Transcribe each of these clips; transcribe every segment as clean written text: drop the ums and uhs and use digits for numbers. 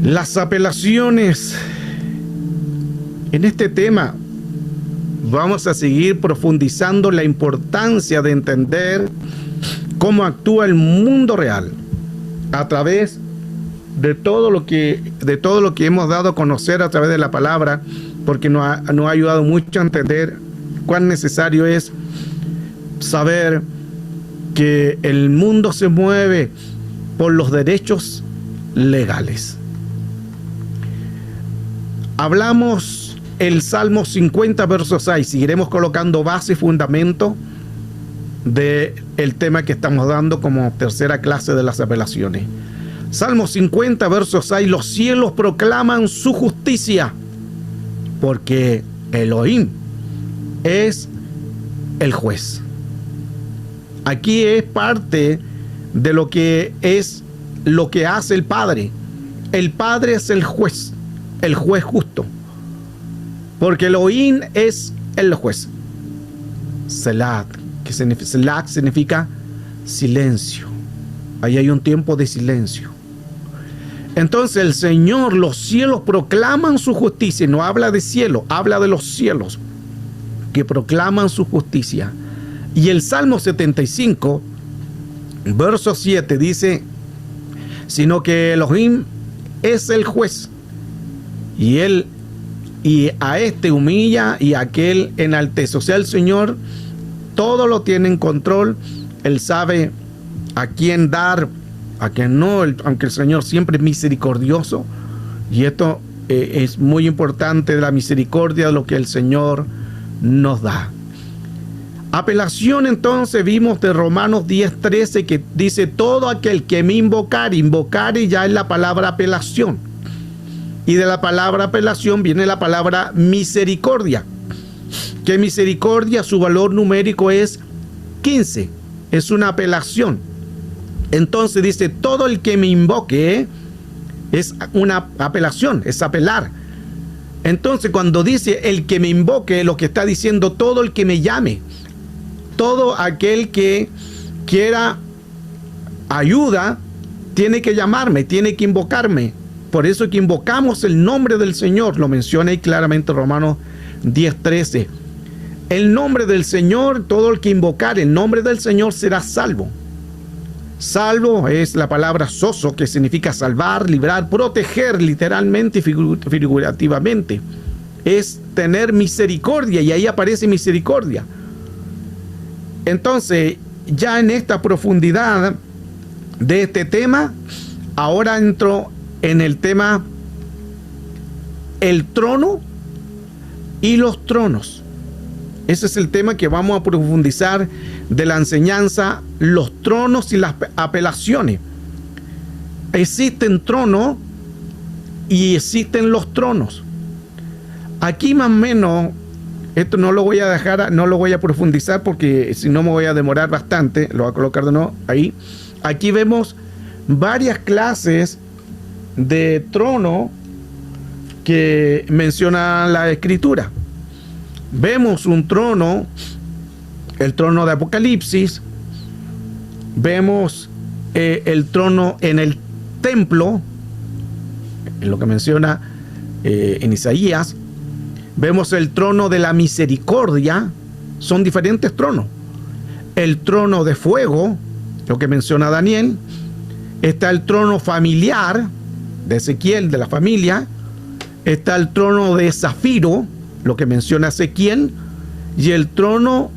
Las apelaciones. En este tema vamos a seguir profundizando la importancia de entender cómo actúa el mundo real a través de todo lo que hemos dado a conocer a través de la palabra, porque nos ha ayudado mucho a entender cuán necesario es saber que el mundo se mueve por los derechos legales. Hablamos el Salmo 50, verso 6. Seguiremos colocando base y fundamento del tema que estamos dando como tercera clase de las apelaciones. Salmo 50, verso 6. Los cielos proclaman su justicia, porque Elohim es el juez. Aquí es parte de lo que hace el Padre. El Padre es el juez justo, porque Elohim es el juez. Selah, Selah significa silencio. Ahí hay un tiempo de silencio. Entonces el Señor, los cielos proclaman su justicia. No habla de cielo, habla de los cielos que proclaman su justicia. Y el Salmo 75, verso 7 dice: sino que Elohim es el juez, y a este humilla y a aquel enaltece. O sea, el Señor todo lo tiene en control. Él sabe a quién dar, a quién no, aunque el Señor siempre es misericordioso. Y esto es muy importante, de la misericordia de lo que el Señor nos da. Apelación, entonces, vimos de Romanos 10:13, que dice: todo aquel que me invocare ya es la palabra apelación. Y de la palabra apelación viene la palabra misericordia. Que misericordia, su valor numérico es 15. Es una apelación. Entonces dice: todo el que me invoque es una apelación, es apelar. Entonces, cuando dice el que me invoque, lo que está diciendo todo el que me llame. Todo aquel que quiera ayuda tiene que llamarme, tiene que invocarme. Por eso que invocamos el nombre del Señor. Lo menciona ahí claramente Romanos 10:13. El nombre del Señor, todo el que invocar el nombre del Señor será salvo. Salvo es la palabra soso, que significa salvar, librar, proteger, literalmente y figurativamente. Es tener misericordia, y ahí aparece misericordia. Entonces, ya en esta profundidad de este tema, ahora entro en el tema el trono y los tronos. Ese es el tema que vamos a profundizar de la enseñanza, los tronos y las apelaciones. Existen tronos y existen los tronos. Aquí más o menos, esto no lo voy a dejar, no lo voy a profundizar porque si no me voy a demorar bastante. Lo voy a colocar de nuevo ahí. Aquí vemos varias clases de trono que menciona la Escritura. Vemos un trono, el trono de Apocalipsis. Vemos el trono en el templo, en lo que menciona en Isaías. Vemos el trono de la misericordia. Son diferentes tronos. El trono de fuego, lo que menciona Daniel. Está el trono familiar de Ezequiel, de la familia. Está el trono de zafiro, lo que menciona Ezequiel. Y el trono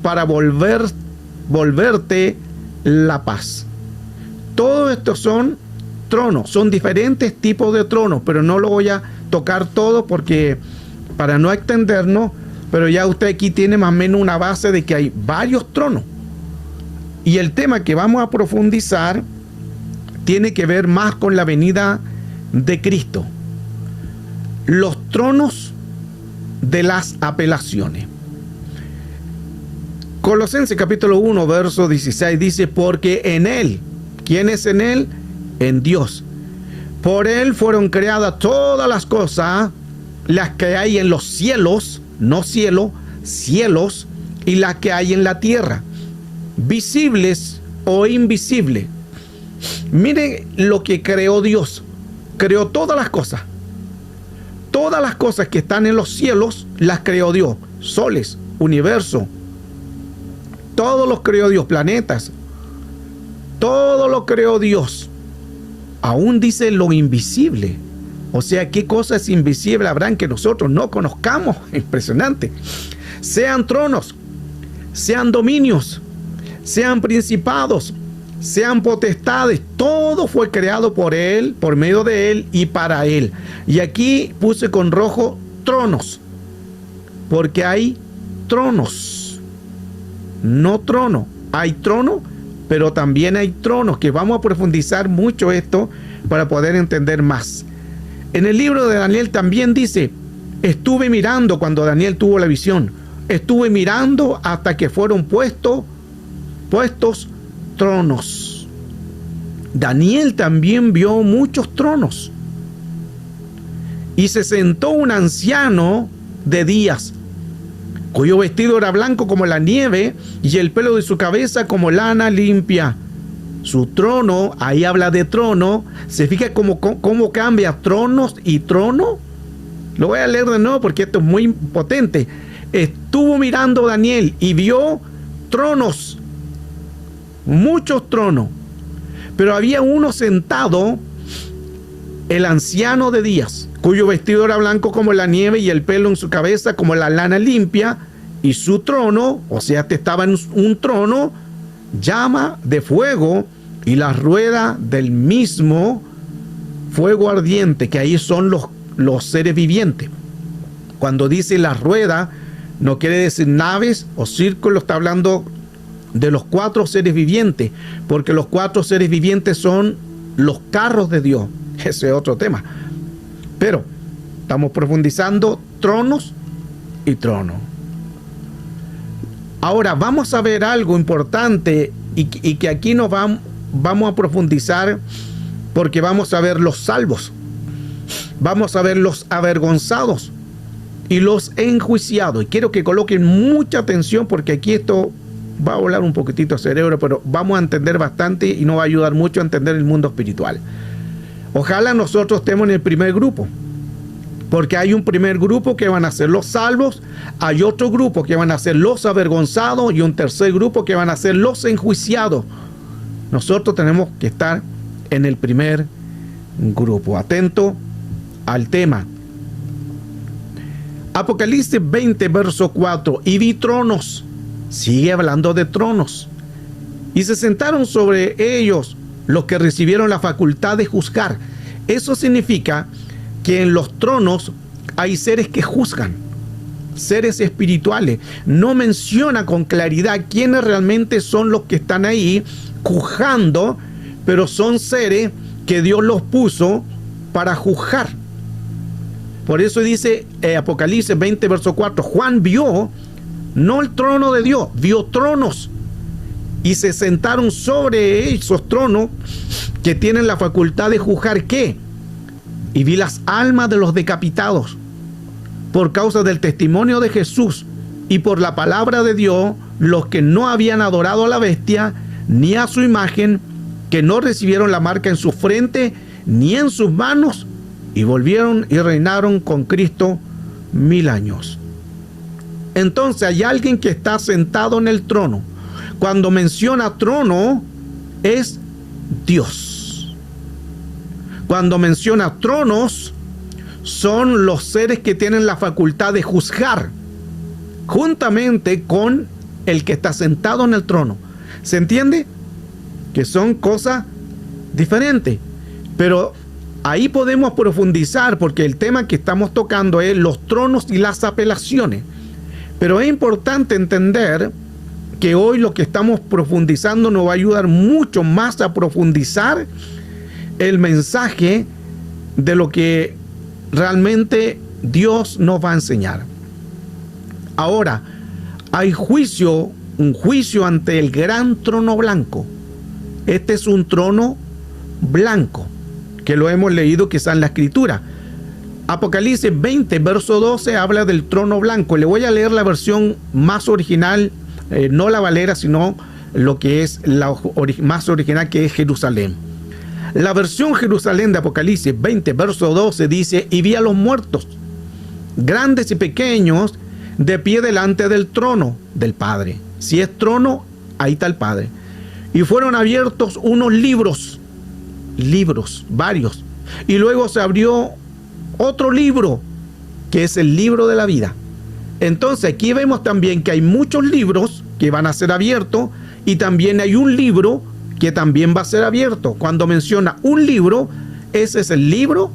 para volverte la paz. Todos estos son tronos. Son diferentes tipos de tronos, pero no lo voy a tocar todo porque para no extendernos, pero ya usted aquí tiene más o menos una base de que hay varios tronos. Y el tema que vamos a profundizar tiene que ver más con la venida de Cristo. Los tronos de las apelaciones. Colosenses capítulo 1, verso 16 dice: porque en Él, ¿quién es en Él? En Dios. Por Él fueron creadas todas las cosas, las que hay en los cielos, no cielo, cielos, y las que hay en la tierra, visibles o invisibles. Miren lo que creó Dios. Creó todas las cosas. Todas las cosas que están en los cielos las creó Dios. Soles, universo. Todos los creó Dios. Planetas. Todo lo creó Dios. Aún dice lo invisible. O sea, ¿qué cosas invisibles habrán que nosotros no conozcamos? Impresionante. Sean tronos, sean dominios, sean principados, sean potestades. Todo fue creado por Él, por medio de Él y para Él. Y aquí puse con rojo tronos. Porque hay tronos. No trono. Hay trono, pero también hay tronos, que vamos a profundizar mucho esto para poder entender más. En el libro de Daniel también dice, estuve mirando cuando Daniel tuvo la visión, estuve mirando hasta que fueron puestos tronos. Daniel también vio muchos tronos. Y se sentó un anciano de días, cuyo vestido era blanco como la nieve y el pelo de su cabeza como lana limpia. Su trono, ahí habla de trono, se fija cómo cambia tronos y trono. Lo voy a leer de nuevo porque esto es muy potente. Estuvo mirando Daniel y vio tronos, muchos tronos, pero había uno sentado, el anciano de días, cuyo vestido era blanco como la nieve y el pelo en su cabeza como la lana limpia, y su trono, o sea, estaba en un trono, llama de fuego, y la rueda del mismo fuego ardiente, que ahí son los seres vivientes. Cuando dice la rueda, no quiere decir naves o círculos, está hablando de los 4 seres vivientes, porque los 4 seres vivientes son los carros de Dios. Ese es otro tema. Pero estamos profundizando tronos y trono. Ahora vamos a ver algo importante y que aquí nos vamos a profundizar, porque vamos a ver los salvos, vamos a ver los avergonzados y los enjuiciados. Y quiero que coloquen mucha atención, porque aquí esto va a volar un poquitito el cerebro, pero vamos a entender bastante y nos va a ayudar mucho a entender el mundo espiritual. Ojalá nosotros estemos en el primer grupo, porque hay un primer grupo que van a ser los salvos, hay otro grupo que van a ser los avergonzados y un tercer grupo que van a ser los enjuiciados. Nosotros tenemos que estar en el primer grupo. Atento al tema. Apocalipsis 20, verso 4. Y vi tronos. Sigue hablando de tronos. Y se sentaron sobre ellos los que recibieron la facultad de juzgar. Eso significa que en los tronos hay seres que juzgan, seres espirituales. No menciona con claridad quiénes realmente son los que están ahí juzgando, pero son seres que Dios los puso para juzgar. Por eso dice Apocalipsis 20, verso 4, Juan vio, no el trono de Dios, vio tronos, y se sentaron sobre esos tronos que tienen la facultad de juzgar. ¿Qué? Y vi las almas de los decapitados por causa del testimonio de Jesús y por la palabra de Dios, los que no habían adorado a la bestia ni a su imagen, que no recibieron la marca en su frente ni en sus manos, y volvieron y reinaron con Cristo 1000 años. Entonces hay alguien que está sentado en el trono. Cuando menciona trono, es Dios. Cuando menciona tronos, son los seres que tienen la facultad de juzgar, juntamente con el que está sentado en el trono. ¿Se entiende? Que son cosas diferentes. Pero ahí podemos profundizar, porque el tema que estamos tocando es los tronos y las apelaciones. Pero es importante entender que hoy lo que estamos profundizando nos va a ayudar mucho más a profundizar el mensaje de lo que realmente Dios nos va a enseñar. Ahora, hay juicio, un juicio ante el gran trono blanco. Este es un trono blanco, que lo hemos leído quizá en la Escritura. Apocalipsis 20, verso 12, habla del trono blanco. Le voy a leer la versión más original, no la Valera, sino lo que es la más original, que es Jerusalén. La versión Jerusalén de Apocalipsis 20, verso 12 dice: y vi a los muertos, grandes y pequeños, de pie delante del trono del Padre. Si es trono, ahí está el Padre. Y fueron abiertos unos libros, varios. Y luego se abrió otro libro, que es el libro de la vida. Entonces aquí vemos también que hay muchos libros que van a ser abiertos, y también hay un libro que también va a ser abierto. Cuando menciona un libro, ese es el libro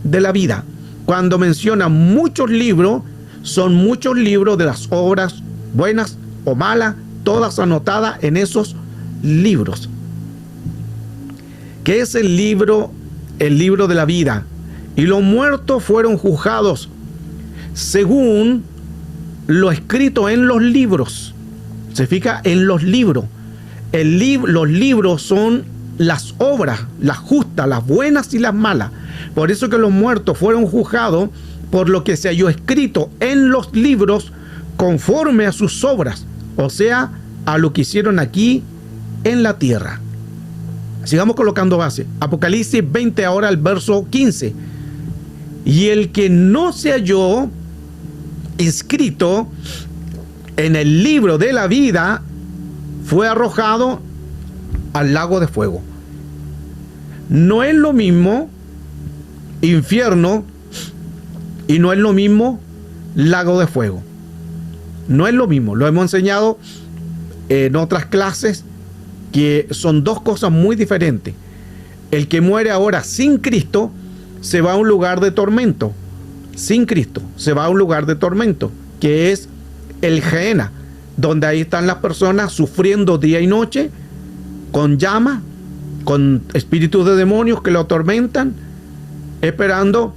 de la vida. Cuando menciona muchos libros, son muchos libros de las obras buenas o malas, todas anotadas en esos libros. ¿Qué es el libro? El libro de la vida. Y los muertos fueron juzgados según lo escrito en los libros. Se fija en los libros. Los libros son las obras, las justas, las buenas y las malas. Por eso que los muertos fueron juzgados por lo que se halló escrito en los libros, conforme a sus obras, o sea, a lo que hicieron aquí en la tierra. Sigamos colocando base. Apocalipsis 20, ahora el verso 15. Y el que no se halló inscrito en el libro de la vida fue arrojado al lago de fuego. No es lo mismo infierno y no es lo mismo lago de fuego. No es lo mismo. Lo hemos enseñado en otras clases, que son dos cosas muy diferentes. El que muere ahora sin Cristo se va a un lugar de tormento. Sin Cristo se va a un lugar de tormento, que es el Gehenna, donde ahí están las personas sufriendo día y noche, con llama, con espíritus de demonios que lo atormentan, esperando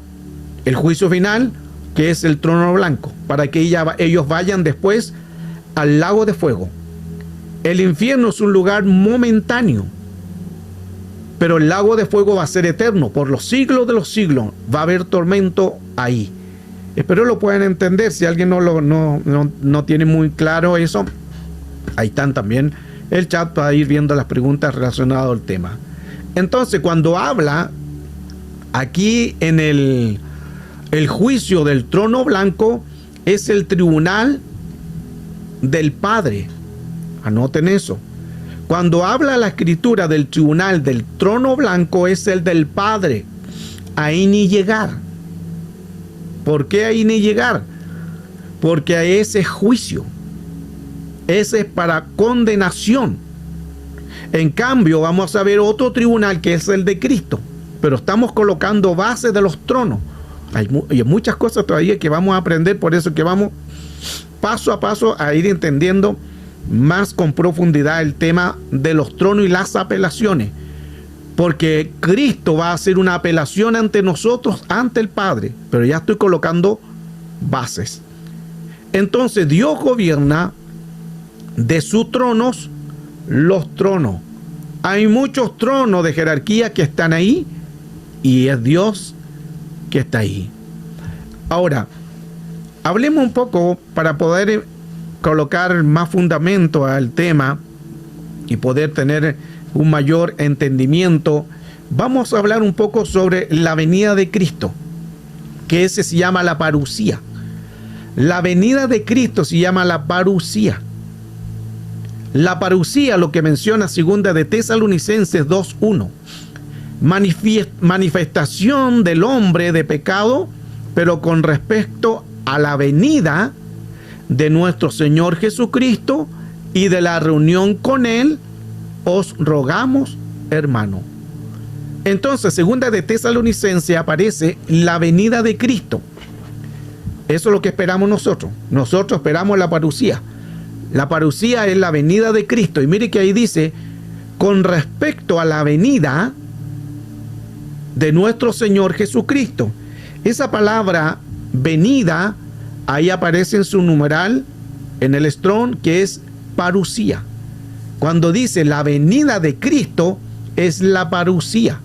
el juicio final, que es el trono blanco, para que ellos vayan después al lago de fuego. El infierno es un lugar momentáneo, pero el lago de fuego va a ser eterno, por los siglos de los siglos. Va a haber tormento ahí. Espero lo puedan entender. Si alguien no tiene muy claro eso, ahí están también el chat para ir viendo las preguntas relacionadas al tema. Entonces, cuando habla aquí en el juicio del trono blanco, es el tribunal del Padre. Anoten eso. Cuando habla la escritura del tribunal del trono blanco, es el del Padre. Ahí ni llegar. ¿Por qué ahí ni llegar? Porque a ese juicio, ese es para condenación. En cambio, vamos a ver otro tribunal que es el de Cristo. Pero estamos colocando bases de los tronos. Hay muchas cosas todavía que vamos a aprender, por eso que vamos paso a paso a ir entendiendo más con profundidad el tema de los tronos y las apelaciones, porque Cristo va a hacer una apelación ante nosotros, ante el Padre, pero ya estoy colocando bases. Entonces Dios gobierna de sus tronos los tronos. Hay muchos tronos de jerarquía que están ahí y es Dios que está ahí. Ahora, hablemos un poco para poder colocar más fundamento al tema y poder tener un mayor entendimiento. Vamos a hablar un poco sobre la venida de Cristo, que ese se llama la parusía. La venida de Cristo se llama la parusía. La parusía, lo que menciona segunda de Tesalonicenses 2:1, manifestación del hombre de pecado, pero con respecto a la venida de nuestro Señor Jesucristo y de la reunión con Él, os rogamos, hermano. Entonces, segunda de Tesalonicenses aparece la venida de Cristo. Eso es lo que esperamos nosotros. Nosotros esperamos la parusía. La parusía es la venida de Cristo. Y mire que ahí dice, con respecto a la venida de nuestro Señor Jesucristo. Esa palabra venida, ahí aparece en su numeral, en el Strong, que es parusía. Cuando dice la venida de Cristo, es la parusía.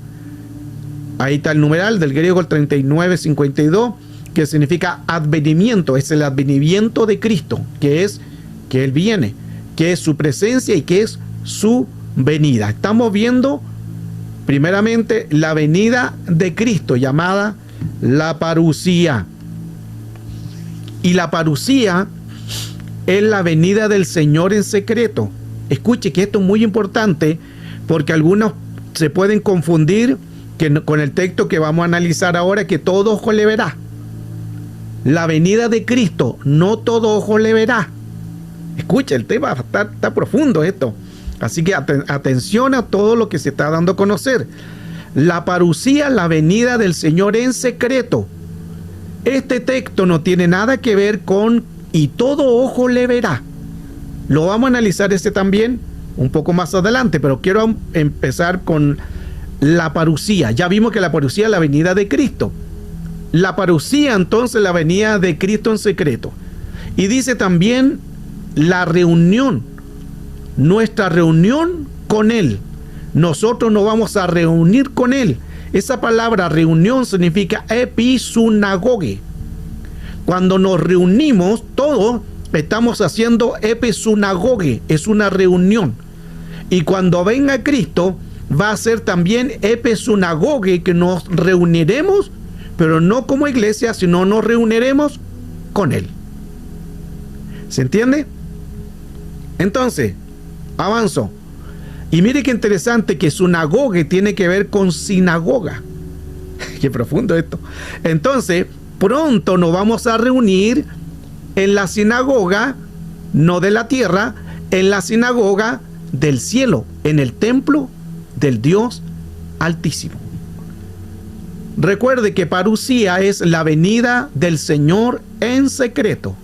Ahí está el numeral del griego, el 3952, que significa advenimiento. Es el advenimiento de Cristo, que es que Él viene, que es su presencia y que es su venida. Estamos viendo Primeramente, la venida de Cristo, llamada la parusía. Y la parusía es la venida del Señor en secreto. Escuche que esto es muy importante, porque algunos se pueden confundir con el texto que vamos a analizar ahora, que todo ojo le verá. La venida de Cristo, no todo ojo le verá. Escucha, el tema está profundo esto. Así que atención a todo lo que se está dando a conocer. La parusía, la venida del Señor en secreto. Este texto no tiene nada que ver con y todo ojo le verá. Lo vamos a analizar también un poco más adelante, pero quiero empezar con la parusía. Ya vimos que la parusía es la venida de Cristo. La parusía, entonces, la venida de Cristo en secreto. Y dice también la reunión, nuestra reunión con Él. Nosotros nos vamos a reunir con Él. Esa palabra reunión significa episunagoge. Cuando nos reunimos, todos estamos haciendo episunagoge, es una reunión. Y cuando venga Cristo, va a ser también episunagoge, que nos reuniremos, pero no como iglesia, sino nos reuniremos con Él. ¿Se entiende? Entonces, avanzo. Y mire qué interesante que sunagoge tiene que ver con sinagoga. Qué profundo esto. Entonces, pronto nos vamos a reunir en la sinagoga, no de la tierra, en la sinagoga del cielo, en el templo del Dios Altísimo. Recuerde que parusía es la venida del Señor en secreto.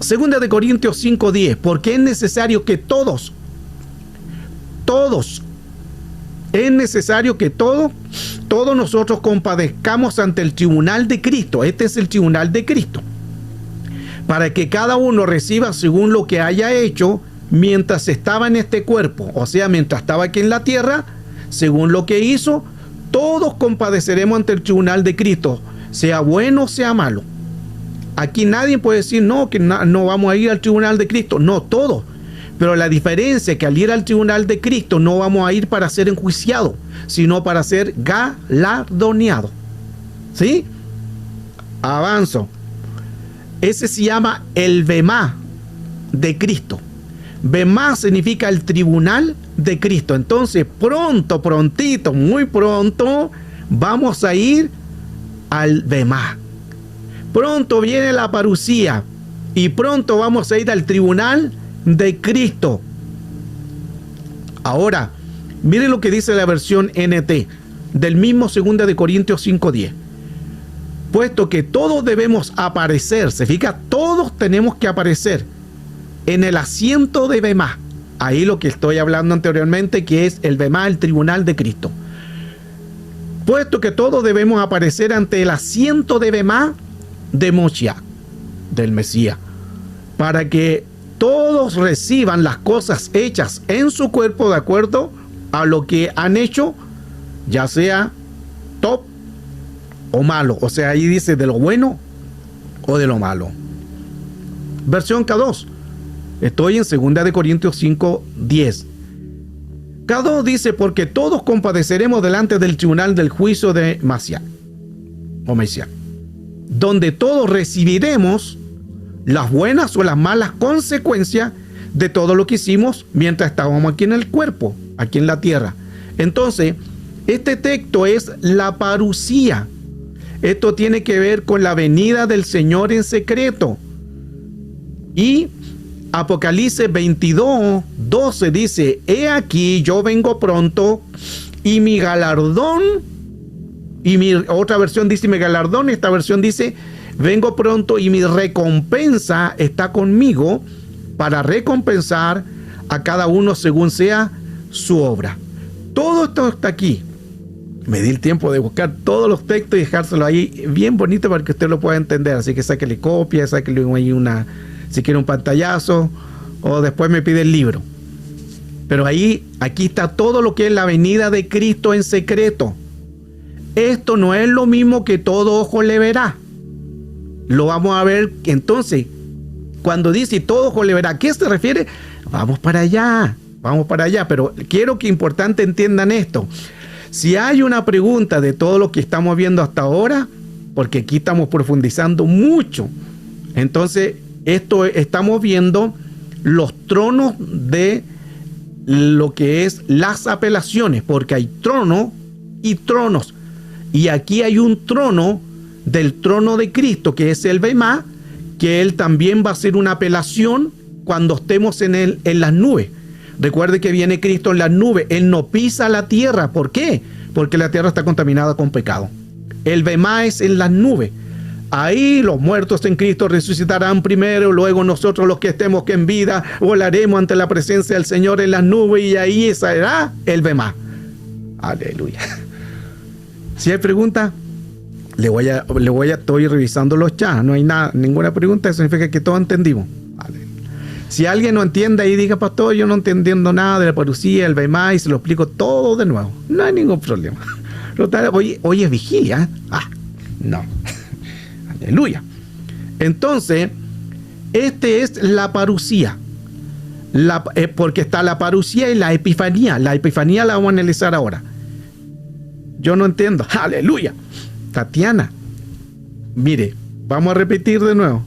Segunda de Corintios 5:10, porque es necesario que todos, es necesario que todos nosotros compadezcamos ante el tribunal de Cristo. Este es el tribunal de Cristo, para que cada uno reciba según lo que haya hecho mientras estaba en este cuerpo, o sea, mientras estaba aquí en la tierra, según lo que hizo. Todos compadeceremos ante el tribunal de Cristo, sea bueno o sea malo. Aquí nadie puede decir no, que no vamos a ir al tribunal de Cristo. No, todos. Pero la diferencia es que al ir al tribunal de Cristo no vamos a ir para ser enjuiciados, sino para ser galardoneados. ¿Sí? Avanzo. Ese se llama el Bemá de Cristo. Bemá significa el tribunal de Cristo. Entonces, prontito, muy pronto, vamos a ir al Bemá. Pronto viene la parusía y pronto vamos a ir al tribunal de Cristo. Ahora, mire lo que dice la versión NT del mismo 2 de Corintios 5:10. Puesto que todos debemos aparecer, se fija, todos tenemos que aparecer en el asiento de Bemá. Ahí lo que estoy hablando anteriormente, que es el Bemá, el tribunal de Cristo. Puesto que todos debemos aparecer ante el asiento de Bemá de Moshiach, del Mesías, para que todos reciban las cosas hechas en su cuerpo de acuerdo a lo que han hecho, ya sea top o malo. O sea, ahí dice de lo bueno o de lo malo. Versión K2. Estoy en 2 de Corintios 5:10. K2 dice, porque todos compadeceremos delante del tribunal del juicio de Mashiach, o Mesías, donde todos recibiremos las buenas o las malas consecuencias de todo lo que hicimos mientras estábamos aquí en el cuerpo, aquí en la tierra. Entonces, este texto es la parusía. Esto tiene que ver con la venida del Señor en secreto. Y Apocalipsis 22:12 dice, he aquí yo vengo pronto y mi galardón, y mi otra versión dice mi galardón, esta versión dice vengo pronto y mi recompensa está conmigo para recompensar a cada uno según sea su obra. Todo esto está aquí. Me di el tiempo de buscar todos los textos y dejárselo ahí bien bonito para que usted lo pueda entender. Así que sáquele copia, sáquele ahí si quiere un pantallazo, o después me pide el libro. Pero aquí está todo lo que es la venida de Cristo en secreto. Esto no es lo mismo que todo ojo le verá. Lo vamos a ver entonces. Cuando dice todo ojo le verá, ¿a qué se refiere? Vamos para allá. vamos para allá, pero quiero que importante entiendan esto. Si hay una pregunta de todo lo que estamos viendo hasta ahora, porque aquí estamos profundizando mucho, entonces estamos viendo los tronos de lo que es las apelaciones, porque hay trono y tronos, y aquí hay un trono del trono de Cristo, que es el Bemá, que él también va a ser una apelación cuando estemos en las nubes. Recuerde que viene Cristo en las nubes, él no pisa la tierra. ¿Por qué? Porque la tierra está contaminada con pecado. El Bemá es en las nubes. Ahí los muertos en Cristo resucitarán primero, luego nosotros los que estemos en vida volaremos ante la presencia del Señor en las nubes, y ahí será el Bemá. Aleluya. Si hay preguntas, estoy revisando los chats, no hay nada, ninguna pregunta, eso significa que todos entendimos. Vale. Si alguien no entiende ahí, diga, pastor, yo no entendiendo nada de la parucía, el Bemá, y se lo explico todo de nuevo. No hay ningún problema. Hoy es vigilia. No. Aleluya. Entonces, es la parucía. Porque está la parucía y la epifanía. La epifanía la vamos a analizar ahora. Yo no entiendo. Aleluya. Tatiana, mire, vamos a repetir de nuevo.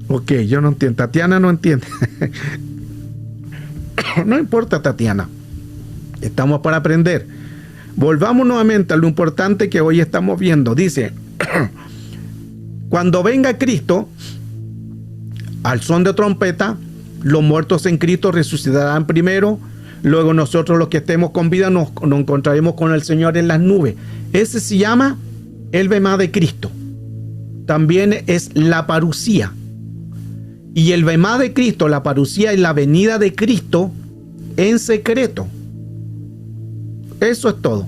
Ok, yo no entiendo. Tatiana no entiende. No importa, Tatiana. Estamos para aprender. Volvamos nuevamente a lo importante que hoy estamos viendo. Dice, cuando venga Cristo, al son de trompeta, los muertos en Cristo resucitarán primero. Luego nosotros los que estemos con vida nos encontraremos con el Señor en las nubes. Ese se llama el Bemá de Cristo. También es la parucía. Y el Bemá de Cristo, la parucía, es la venida de Cristo en secreto. Eso es todo.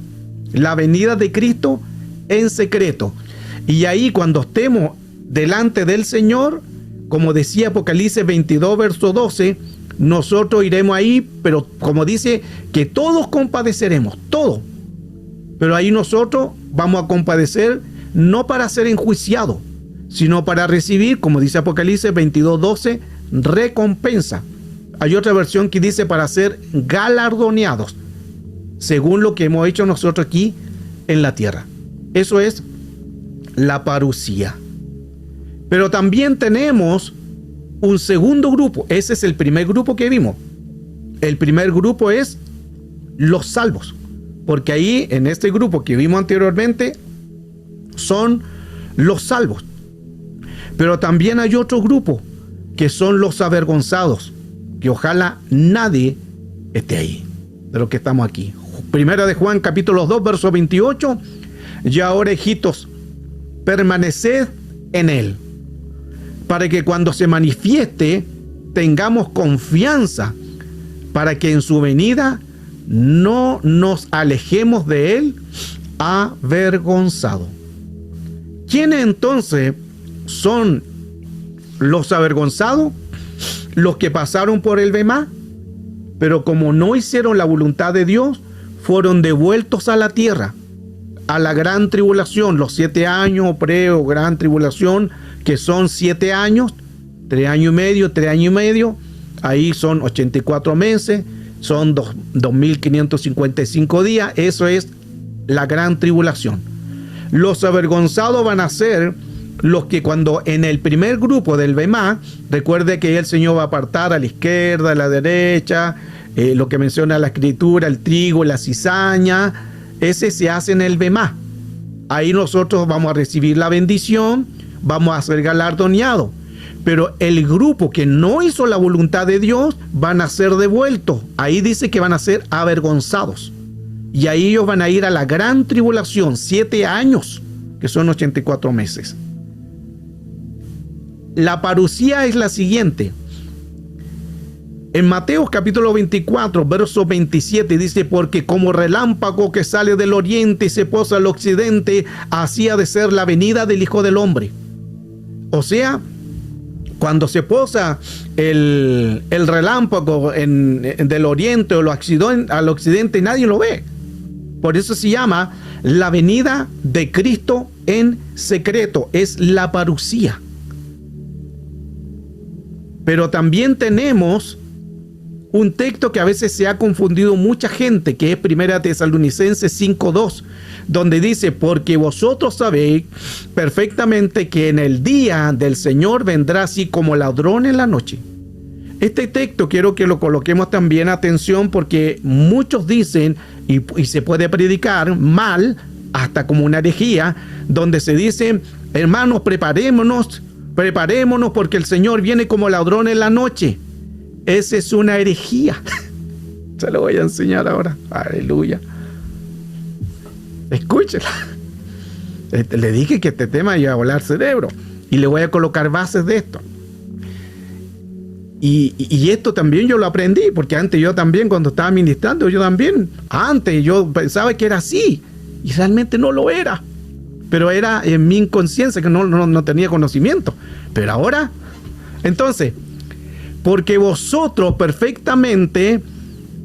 La venida de Cristo en secreto. Y ahí cuando estemos delante del Señor, como decía Apocalipsis 22, verso 12, nosotros iremos ahí, pero como dice, que todos compadeceremos, todos. Pero ahí nosotros vamos a compadecer no para ser enjuiciados, sino para recibir, como dice Apocalipsis 22, 12, recompensa. Hay otra versión que dice para ser galardoneados, según lo que hemos hecho nosotros aquí en la tierra. Eso es la parucía. Pero también tenemos un segundo grupo. Ese es el primer grupo que vimos. El primer grupo es los salvos, porque ahí en este grupo que vimos anteriormente son los salvos. Pero también hay otro grupo que son los avergonzados, que ojalá nadie esté ahí de los que estamos aquí. Primera de Juan capítulo 2 verso 28. Y ahora, hijitos, permaneced en él, para que cuando se manifieste tengamos confianza, para que en su venida no nos alejemos de él avergonzado. ¿Quiénes entonces son los avergonzados? Los que pasaron por el Bemá, pero como no hicieron la voluntad de Dios, fueron devueltos a la tierra, a la gran tribulación, los 7 años o gran tribulación, que son 7 años, 3 años y medio, 3 años y medio, ahí son 84 meses, son 2.555 días, eso es la gran tribulación. Los avergonzados van a ser los que cuando en el primer grupo del Bemá, recuerde que el Señor va a apartar a la izquierda, a la derecha, lo que menciona la Escritura, el trigo, la cizaña, ese se hace en el Bemá. Ahí nosotros vamos a recibir la bendición, vamos a ser galardoneados. Pero el grupo que no hizo la voluntad de Dios van a ser devueltos. Ahí dice que van a ser avergonzados. Y ahí ellos van a ir a la gran tribulación, 7 años, que son 84 meses. La parucía es la siguiente. En Mateo capítulo 24, verso 27 dice, porque como relámpago que sale del oriente y se posa al occidente, así ha de ser la venida del Hijo del Hombre. O sea, cuando se posa el relámpago del oriente o al occidente, nadie lo ve. Por eso se llama la venida de Cristo en secreto, es la parucía. Pero también tenemos Un texto que a veces se ha confundido mucha gente, que es 1 Tesalonicenses 5:2, donde dice, porque vosotros sabéis perfectamente que en el día del Señor vendrá así como ladrón en la noche. Este texto quiero que lo coloquemos también atención, porque muchos dicen, y se puede predicar mal, hasta como una herejía, donde se dice, hermanos, preparémonos porque el Señor viene como ladrón en la noche. Esa es una herejía. Se lo voy a enseñar ahora. Aleluya. Escúchela. Le dije que este tema iba a volar cerebro, y le voy a colocar bases de esto. Y esto también yo lo aprendí, porque antes yo también, cuando estaba ministrando, antes yo pensaba que era así, y realmente no lo era. Pero era en mi inconsciencia, que no tenía conocimiento. Pero ahora, entonces, porque vosotros perfectamente,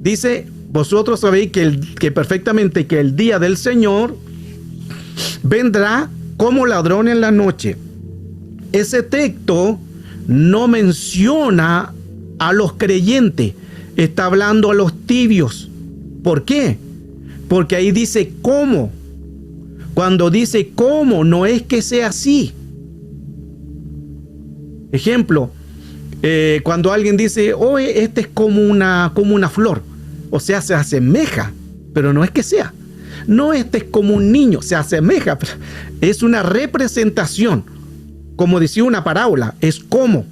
dice, vosotros sabéis que perfectamente que el día del Señor vendrá como ladrón en la noche. Ese texto no menciona a los creyentes, está hablando a los tibios. ¿Por qué? Porque ahí dice cómo. Cuando dice cómo, no es que sea así. Ejemplo, cuando alguien dice, oye, este es como una flor, o sea, se asemeja, pero no es que sea. No, este es como un niño, se asemeja, pero es una representación. Como decía una parábola, es como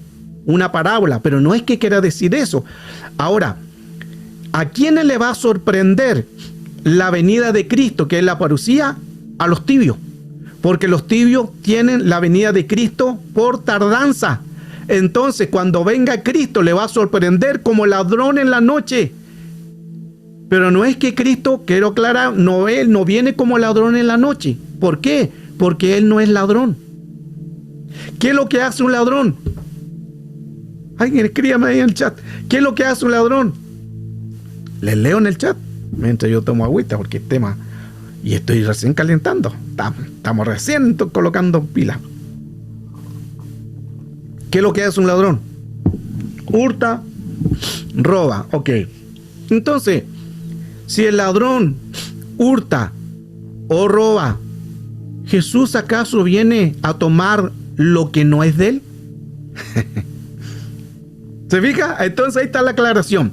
una parábola, pero no es que quiera decir eso. Ahora, ¿a quiénes le va a sorprender la venida de Cristo, que es la parucía? A los tibios, porque los tibios tienen la venida de Cristo por tardanza. Entonces, cuando venga Cristo, le va a sorprender como ladrón en la noche. Pero no es que Cristo, quiero aclarar, Él no viene como ladrón en la noche. ¿Por qué? Porque Él no es ladrón. ¿Qué es lo que hace un ladrón? Alguien escríbame ahí en el chat. ¿Qué es lo que hace un ladrón? Les leo en el chat mientras yo tomo agüita, porque el tema, y estoy recién calentando. Estamos recién colocando pilas. ¿Qué es lo que hace un ladrón? Hurta, roba. Ok. Entonces, si el ladrón hurta o roba, ¿Jesús acaso viene a tomar lo que no es de él? ¿Se fija? Entonces ahí está la aclaración.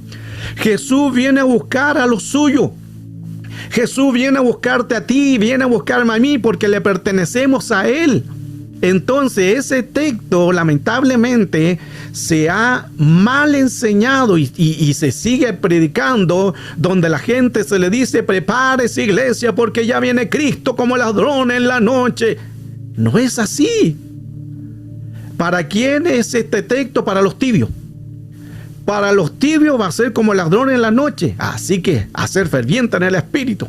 Jesús viene a buscar a lo suyo. Jesús viene a buscarte a ti, viene a buscarme a mí, porque le pertenecemos a Él. Entonces ese texto lamentablemente se ha mal enseñado y se sigue predicando, donde la gente se le dice, prepárese iglesia porque ya viene Cristo como ladrón en la noche. No es así. ¿Para quién es este texto? Para los tibios. Para los tibios va a ser como ladrón en la noche. Así que a ser ferviente en el espíritu,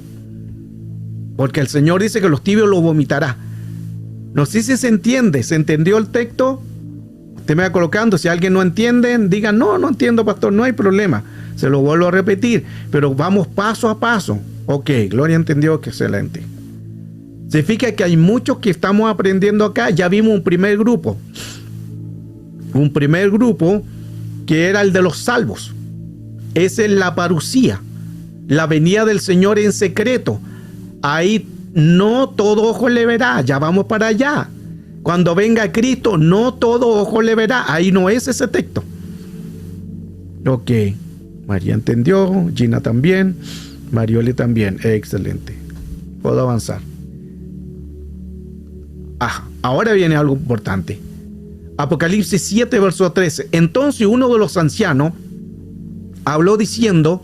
porque el Señor dice que los tibios lo vomitará. No sé si se entiende. ¿Se entendió el texto? Usted me va colocando. Si alguien no entiende, diga, no entiendo, pastor, no hay problema. Se lo vuelvo a repetir. Pero vamos paso a paso. Ok, Gloria entendió, que excelente. Se fija que hay muchos que estamos aprendiendo acá. Ya vimos un primer grupo. Un primer grupo que era el de los salvos. Esa es la parucía, la venida del Señor en secreto. Ahí no todo ojo le verá, ya vamos para allá. Cuando venga Cristo, no todo ojo le verá. Ahí no es ese texto. Ok, María entendió, Gina también, Marioli también, excelente. Puedo avanzar. Ahora viene algo importante. Apocalipsis 7, verso 13. Entonces uno de los ancianos habló diciendo,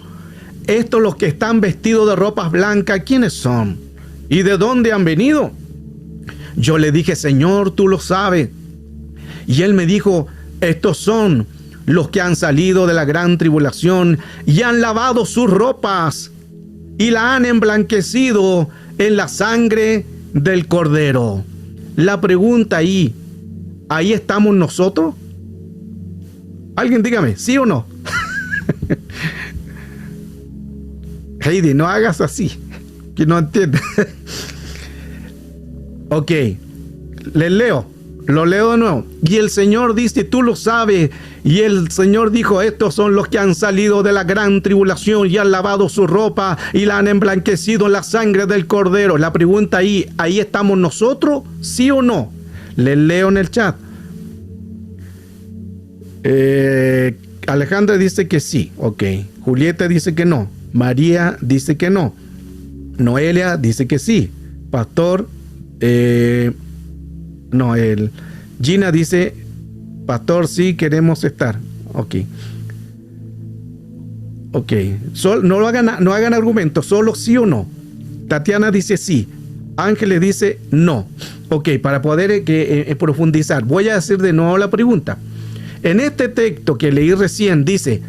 estos los que están vestidos de ropas blancas, ¿quiénes son? ¿Y de dónde han venido? Yo le dije, Señor, tú lo sabes. Y él me dijo, estos son los que han salido de la gran tribulación y han lavado sus ropas y la han emblanquecido en la sangre del Cordero. La pregunta ahí estamos nosotros. Alguien dígame, ¿sí o no? Heidi, no hagas así, que no entiende. Ok, les leo Lo leo de nuevo. Y el Señor dice, tú lo sabes. Y el Señor dijo, estos son los que han salido de la gran tribulación y han lavado su ropa y la han emblanquecido en la sangre del Cordero. La pregunta ahí estamos nosotros, ¿sí o no? Les leo en el chat. Alejandra dice que sí, ok. Julieta dice que no. María dice que no. Noelia dice que sí. Pastor, Gina dice, pastor, sí queremos estar. Ok. No hagan argumentos, solo sí o no. Tatiana dice sí. Ángeles dice no. Ok, para poder profundizar, voy a hacer de nuevo la pregunta. En este texto que leí recién dice,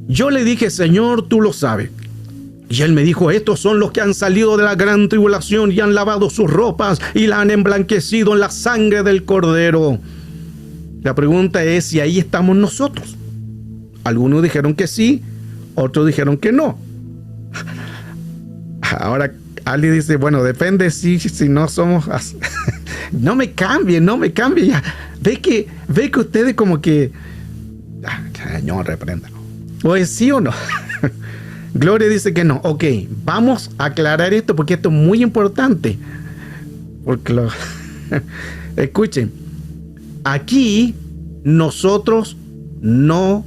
yo le dije, Señor, tú lo sabes. Y él me dijo, estos son los que han salido de la gran tribulación y han lavado sus ropas y la han emblanquecido en la sangre del Cordero. La pregunta es si ahí estamos nosotros. Algunos dijeron que sí, otros dijeron que no. Ahora Ali dice, bueno, depende si no somos... No me cambie ya. Ve que ustedes como que... Señor, repréndalo. ¿O es sí o no? Gloria dice que no. Ok, vamos a aclarar esto porque esto es muy importante. Porque escuchen, aquí nosotros no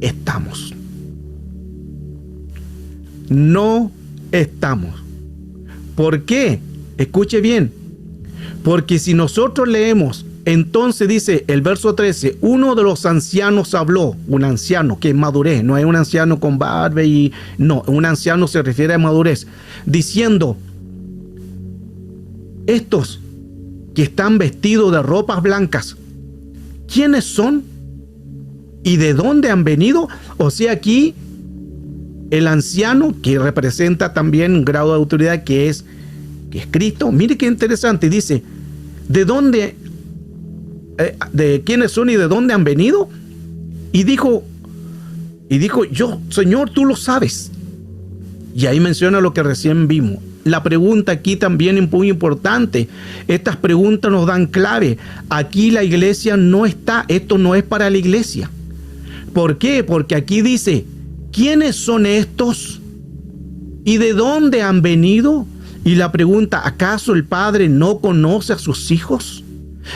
estamos. No estamos. ¿Por qué? Escuche bien. Porque si nosotros leemos, entonces dice el verso 13, uno de los ancianos habló, un anciano que es madurez, no es un anciano con barba y no, un anciano se refiere a madurez, diciendo, estos que están vestidos de ropas blancas, ¿quiénes son? ¿Y de dónde han venido? O sea, aquí el anciano, que representa también un grado de autoridad que es Cristo. Mire qué interesante, dice, ¿de dónde, de quiénes son y de dónde han venido? Y dijo, yo, Señor, tú lo sabes. Y ahí menciona lo que recién vimos. La pregunta aquí también es muy importante. Estas preguntas nos dan clave. Aquí la iglesia no está, esto no es para la iglesia. ¿Por qué? Porque aquí dice, ¿quiénes son estos? ¿Y de dónde han venido? Y la pregunta, ¿acaso el Padre no conoce a sus hijos?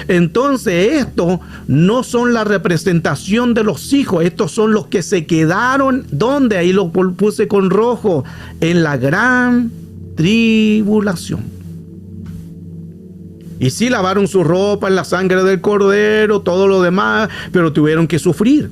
Entonces estos no son la representación de los hijos, estos son los que se quedaron, ¿dónde? Ahí lo puse con rojo, en la gran tribulación. Y sí lavaron su ropa en la sangre del Cordero, todo lo demás, pero tuvieron que sufrir,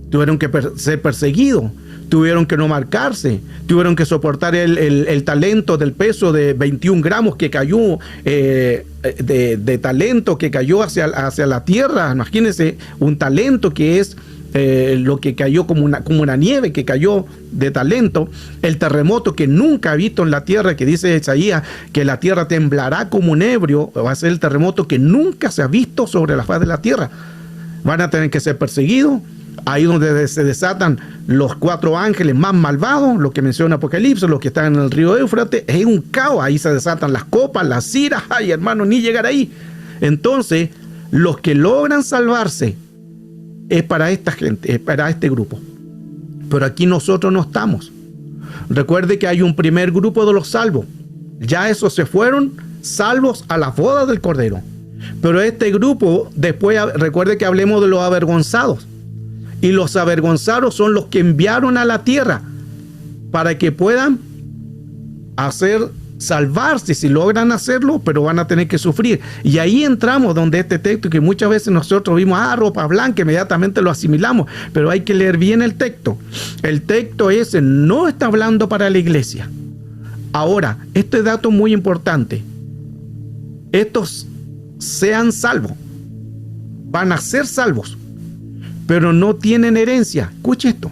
tuvieron que ser perseguidos, tuvieron que no marcarse, tuvieron que soportar el talento del peso de 21 gramos que cayó, de talento que cayó hacia la tierra. Imagínense, un talento que es lo que cayó como una nieve que cayó de talento, el terremoto que nunca ha visto en la tierra, que dice Isaías que la tierra temblará como un ebrio, va a ser el terremoto que nunca se ha visto sobre la faz de la tierra. Van a tener que ser perseguidos. Ahí donde se desatan los 4 ángeles más malvados, lo que menciona Apocalipsis, los que están en el río Éufrates, es un caos. Ahí se desatan las copas, las iras. Ay, hermano, ni llegar ahí. Entonces, los que logran salvarse es para esta gente, es para este grupo. Pero aquí nosotros no estamos. Recuerde que hay un primer grupo de los salvos. Ya esos se fueron salvos a las bodas del Cordero. Pero este grupo, después, recuerde que hablemos de los avergonzados. Y los avergonzados son los que enviaron a la tierra para que puedan salvarse si logran hacerlo, pero van a tener que sufrir. Y ahí entramos donde este texto que muchas veces nosotros vimos, ropa blanca, inmediatamente lo asimilamos, pero hay que leer bien el texto. El texto ese no está hablando para la iglesia. Ahora, este dato muy importante. Estos sean salvos, van a ser salvos, pero no tienen herencia. Escuche esto.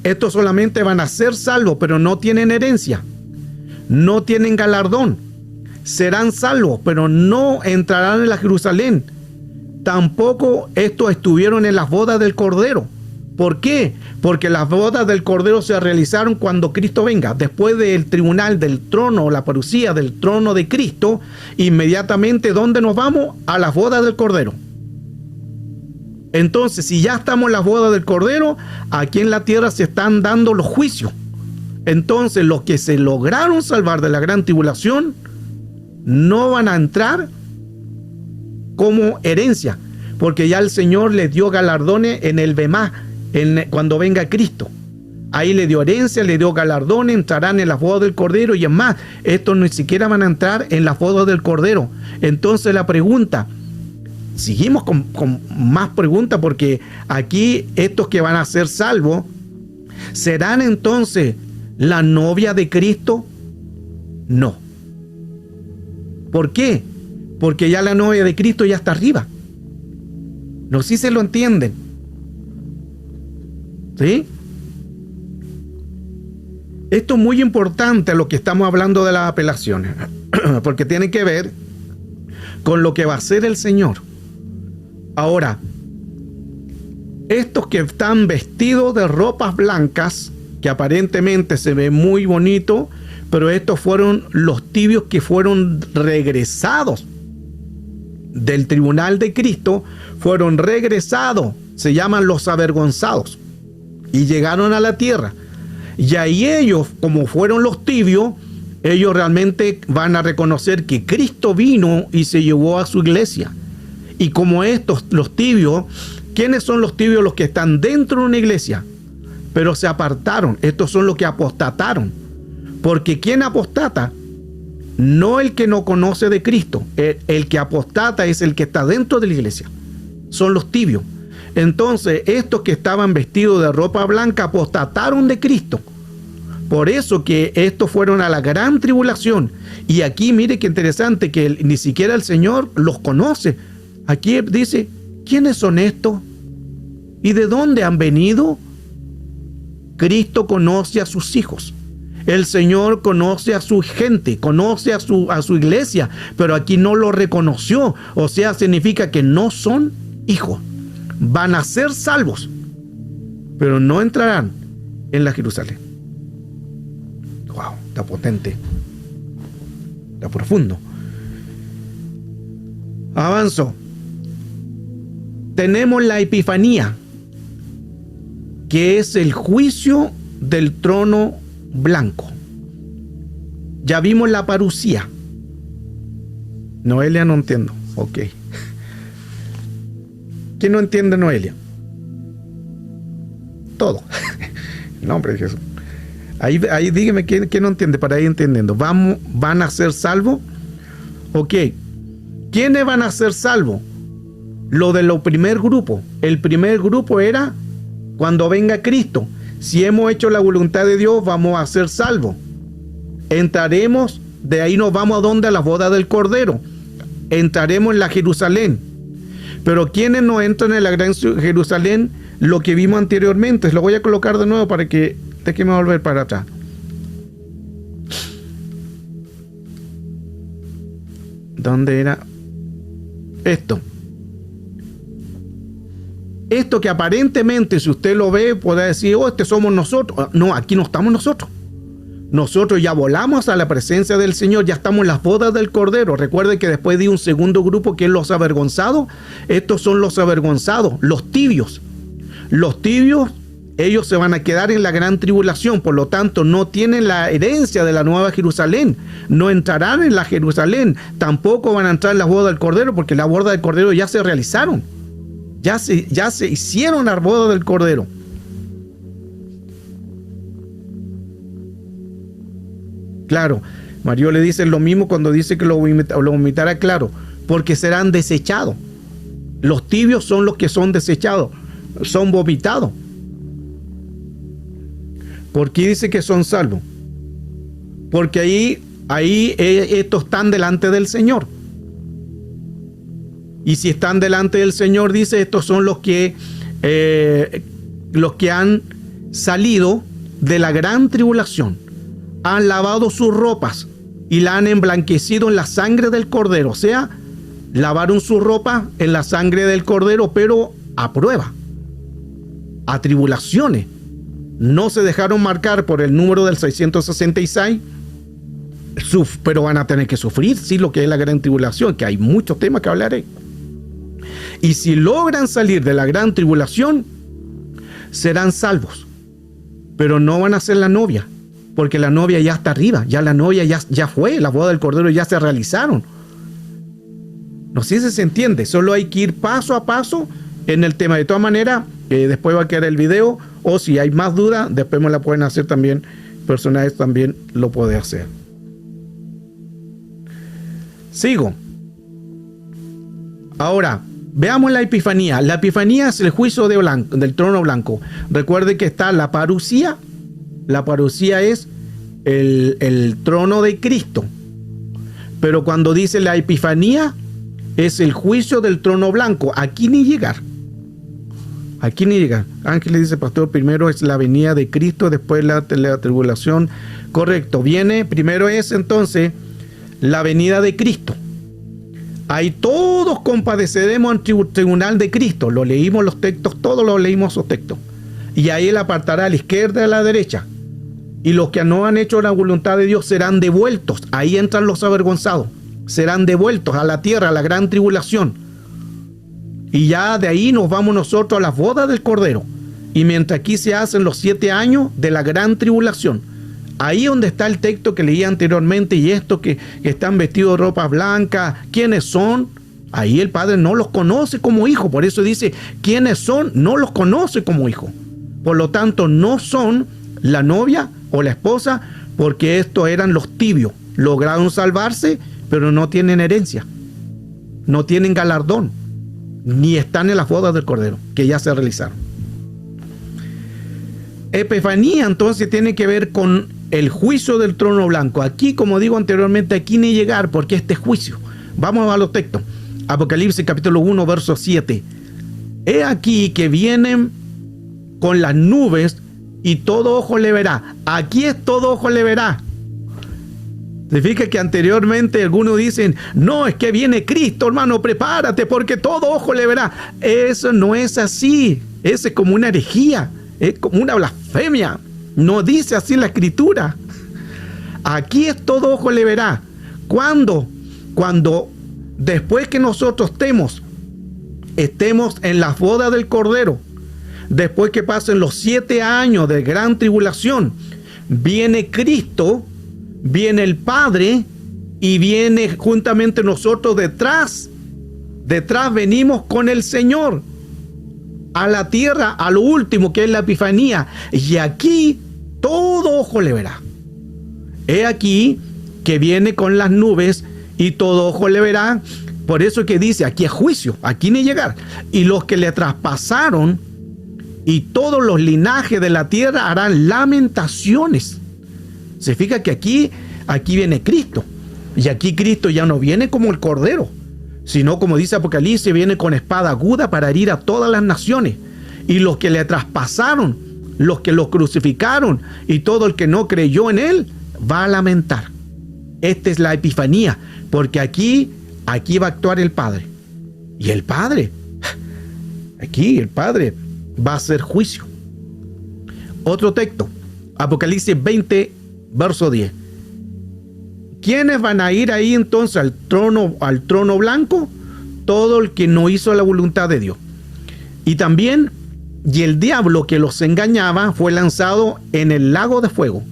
Estos solamente van a ser salvos, pero no tienen herencia. No tienen galardón. Serán salvos, pero no entrarán en la Jerusalén. Tampoco estos estuvieron en las bodas del Cordero. ¿Por qué? Porque las bodas del Cordero se realizaron cuando Cristo venga. Después del tribunal del trono, la parucía del trono de Cristo, inmediatamente, ¿dónde nos vamos? A las bodas del Cordero. Entonces, si ya estamos en las bodas del Cordero, aquí en la tierra se están dando los juicios. Entonces, los que se lograron salvar de la gran tribulación no van a entrar como herencia, porque ya el Señor les dio galardones en el Bemá, cuando venga Cristo. Ahí le dio herencia, le dio galardones, entrarán en las bodas del Cordero, y es más, estos ni siquiera van a entrar en las bodas del Cordero. Entonces la pregunta, seguimos con más preguntas, porque aquí estos que van a ser salvos, ¿serán entonces la novia de Cristo? No. ¿Por qué? Porque ya la novia de Cristo ya está arriba. No sé si se lo entienden. ¿Sí? Esto es muy importante a lo que estamos hablando de las apelaciones, porque tiene que ver con lo que va a hacer el Señor. Ahora, estos que están vestidos de ropas blancas, que aparentemente se ve muy bonito, pero estos fueron los tibios que fueron regresados del tribunal de Cristo, fueron regresados, se llaman los avergonzados, y llegaron a la tierra. Y ahí ellos, como fueron los tibios, ellos realmente van a reconocer que Cristo vino y se llevó a su iglesia. Y como estos, los tibios, ¿quiénes son los tibios? Los que están dentro de una iglesia, pero se apartaron. Estos son los que apostataron. Porque ¿quién apostata? No el que no conoce de Cristo. El que apostata es el que está dentro de la iglesia. Son los tibios. Entonces, estos que estaban vestidos de ropa blanca apostataron de Cristo. Por eso que estos fueron a la gran tribulación. Y aquí, mire qué interesante, que ni siquiera el Señor los conoce. Aquí dice, ¿quiénes son estos? ¿Y de dónde han venido? Cristo conoce a sus hijos. El Señor conoce a su gente, conoce a su iglesia, pero aquí no lo reconoció. O sea, significa que no son hijos. Van a ser salvos, pero no entrarán en la Jerusalén. Wow, está potente, está profundo. Avanzo. Tenemos la Epifanía, que es el juicio del trono blanco. Ya vimos la parucía. Noelia, no entiendo. Ok. ¿Quién no entiende Noelia? Todo. En nombre de Jesús. Ahí dígame quién no entiende para ir entendiendo. ¿Van a ser salvos? Ok. ¿Quiénes van a ser salvos? Lo de lo primer grupo. El primer grupo era cuando venga Cristo. Si hemos hecho la voluntad de Dios, vamos a ser salvos. Entraremos, de ahí nos vamos a donde, a la boda del Cordero. Entraremos en la Jerusalén. Pero quienes no entran en la gran Jerusalén, lo que vimos anteriormente, lo voy a colocar de nuevo para que déjeme volver para atrás. ¿Dónde era? Esto que aparentemente, si usted lo ve, puede decir, oh, somos nosotros. No, aquí no estamos nosotros. Nosotros ya volamos a la presencia del Señor, ya estamos en las bodas del Cordero. Recuerde que después di un segundo grupo que es los avergonzados. Estos son los avergonzados, los tibios. Los tibios, ellos se van a quedar en la gran tribulación, por lo tanto no tienen la herencia de la nueva Jerusalén, no entrarán en la Jerusalén, tampoco van a entrar en las bodas del Cordero, porque las bodas del Cordero ya se realizaron, ya se hicieron las bodas del Cordero. Claro, Mario le dice lo mismo cuando dice que lo vomitará, claro, porque serán desechados. Los tibios son los que son desechados, son vomitados. ¿Por qué dice que son salvos? Porque ahí estos están delante del Señor. Y si están delante del Señor, dice, estos son los que han salido de la gran tribulación. Han lavado sus ropas y la han emblanquecido en la sangre del Cordero. O sea, lavaron su ropa en la sangre del Cordero, pero a prueba. a tribulaciones. No se dejaron marcar por el número del 666, pero van a tener que sufrir, sí, lo que es la gran tribulación, que hay muchos temas que hablaré. Y si logran salir de la gran tribulación, serán salvos, pero no van a ser la novia, porque la novia ya está arriba, ya la novia ya fue, la boda del Cordero ya se realizaron. No sé si se entiende, solo hay que ir paso a paso en el tema. De todas maneras, después va a quedar el video, o si hay más dudas, después me la pueden hacer también, personajes también lo puede hacer. Sigo. Ahora, veamos la Epifanía. La Epifanía es el juicio del trono blanco. Recuerde que está la parucía. La parucía es el trono de Cristo. Pero cuando dice la Epifanía, es el juicio del trono blanco. Aquí ni llegar. Aquí ni llegar. Ángel le dice, pastor, primero es la venida de Cristo, después la tribulación. Correcto. Primero es entonces la venida de Cristo. Ahí todos compadeceremos ante el tribunal de Cristo. Lo leímos los textos, todos los leímos los textos. Y ahí Él apartará a la izquierda y a la derecha. Y los que no han hecho la voluntad de Dios serán devueltos. Ahí entran los avergonzados. Serán devueltos a la tierra, a la gran tribulación. Y ya de ahí nos vamos nosotros a las bodas del Cordero. Y mientras aquí se hacen los 7 años de la gran tribulación. Ahí donde está el texto que leí anteriormente, y esto que están vestidos de ropa blanca, ¿quiénes son? Ahí el Padre no los conoce como hijos. Por eso dice, ¿quiénes son? No los conoce como hijos. Por lo tanto, no son la novia o la esposa, porque estos eran los tibios. Lograron salvarse, pero no tienen herencia. No tienen galardón. Ni están en las bodas del Cordero, que ya se realizaron. Epifanía entonces tiene que ver con el juicio del trono blanco. Aquí, como digo anteriormente, aquí ni llegar, porque este juicio. Vamos a los textos. Apocalipsis capítulo 1, verso 7. He aquí que vienen con las nubes y todo ojo le verá. Aquí es todo ojo le verá. Significa que anteriormente algunos dicen, no, es que viene Cristo, hermano, prepárate porque todo ojo le verá. Eso no es así. Eso es como una herejía. Es como una blasfemia. No dice así la Escritura. Aquí es todo ojo le verá. ¿Cuándo? Cuando después que nosotros estemos en las bodas del Cordero, después que pasen los 7 años de gran tribulación, viene Cristo, viene el Padre y viene juntamente nosotros detrás. Detrás venimos con el Señor a la tierra, a lo último que es la Epifanía, y aquí todo ojo le verá. He aquí que viene con las nubes y todo ojo le verá. Por eso que dice, aquí es juicio, aquí ni llegar. Y los que le traspasaron y todos los linajes de la tierra harán lamentaciones. Se fija que aquí viene Cristo, y aquí Cristo ya no viene como el Cordero, sino como dice Apocalipsis, viene con espada aguda para herir a todas las naciones. Y los que le traspasaron, los que lo crucificaron y todo el que no creyó en él, va a lamentar. Esta es la Epifanía, porque aquí va a actuar el Padre. Y el Padre, aquí el Padre va a hacer juicio. Otro texto, Apocalipsis 20, verso 10. ¿Quiénes van a ir ahí entonces al trono blanco? Todo el que no hizo la voluntad de Dios. Y también, y el diablo que los engañaba fue lanzado en el lago de fuego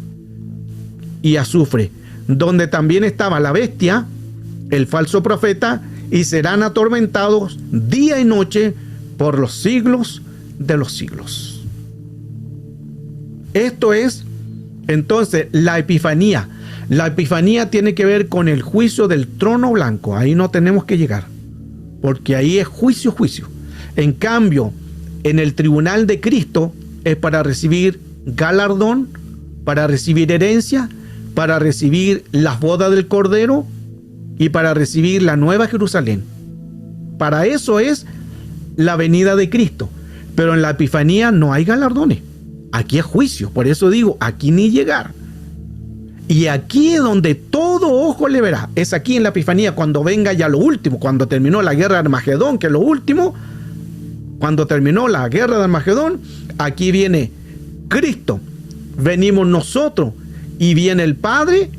y azufre, donde también estaba la bestia, el falso profeta, y serán atormentados día y noche por los siglos de los siglos. Esto es entonces la Epifanía. La Epifanía tiene que ver con el juicio del trono blanco. Ahí no tenemos que llegar, porque ahí es juicio. En cambio, en el tribunal de Cristo es para recibir galardón, para recibir herencia, para recibir las bodas del Cordero y para recibir la nueva Jerusalén. Para eso es la venida de Cristo. Pero en la Epifanía no hay galardones. Aquí es juicio. Por eso digo, aquí ni llegar. Y aquí es donde todo ojo le verá. Es aquí en la Epifanía, cuando venga ya lo último, cuando terminó la guerra de Armagedón, que es lo último, Cuando terminó la guerra de Armagedón, aquí viene Cristo, venimos nosotros y viene el Padre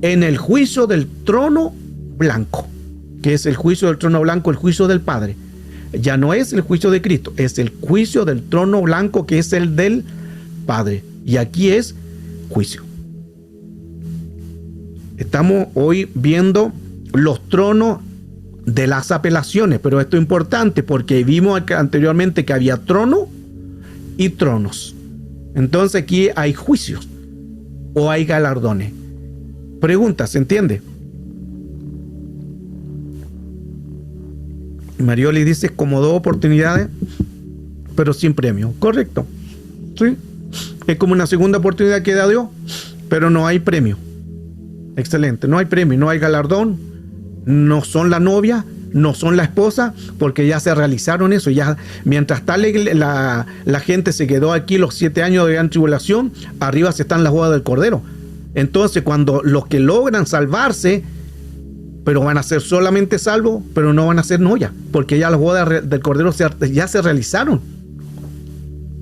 en el juicio del trono blanco, que es el juicio del trono blanco, el juicio del Padre. Ya no es el juicio de Cristo, es el juicio del trono blanco, que es el del Padre. Y aquí es juicio. Estamos hoy viendo los tronos de las apelaciones, pero esto es importante porque vimos anteriormente que había trono y tronos. Entonces aquí hay juicios o hay galardones. Pregunta, ¿se entiende? Marioli dice como 2 oportunidades, pero sin premio. Correcto. Sí. Es como una segunda oportunidad que da Dios, pero no hay premio. Excelente. No hay premio, no hay galardón. No son la novia, no son la esposa, porque ya se realizaron eso. Ya, mientras tal la gente se quedó aquí los 7 años de gran tribulación, arriba se están las bodas del Cordero. Entonces, cuando los que logran salvarse, pero van a ser solamente salvos, pero no van a ser novia, porque ya las bodas del Cordero ya se realizaron.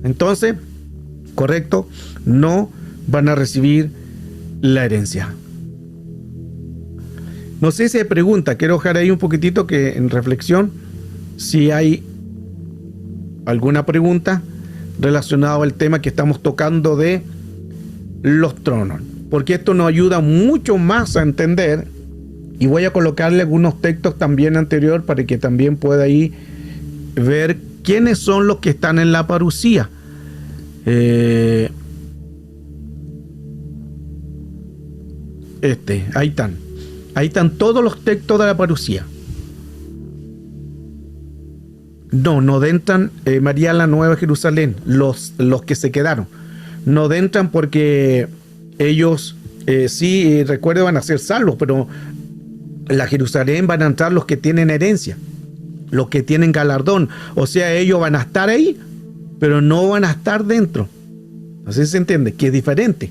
Entonces, correcto, no van a recibir la herencia. No sé si hay pregunta, quiero dejar ahí un poquitito que en reflexión, si hay alguna pregunta relacionada al tema que estamos tocando de los tronos, porque esto nos ayuda mucho más a entender, y voy a colocarle algunos textos también anterior para que también pueda ahí ver quiénes son los que están en la parucía. Ahí están. Ahí están todos los textos de la parucía. No entran, María, la Nueva Jerusalén, los que se quedaron. No entran porque ellos sí, recuerden, van a ser salvos, pero la Jerusalén van a entrar los que tienen herencia, los que tienen galardón. O sea, ellos van a estar ahí, pero no van a estar dentro. Así se entiende, que es diferente,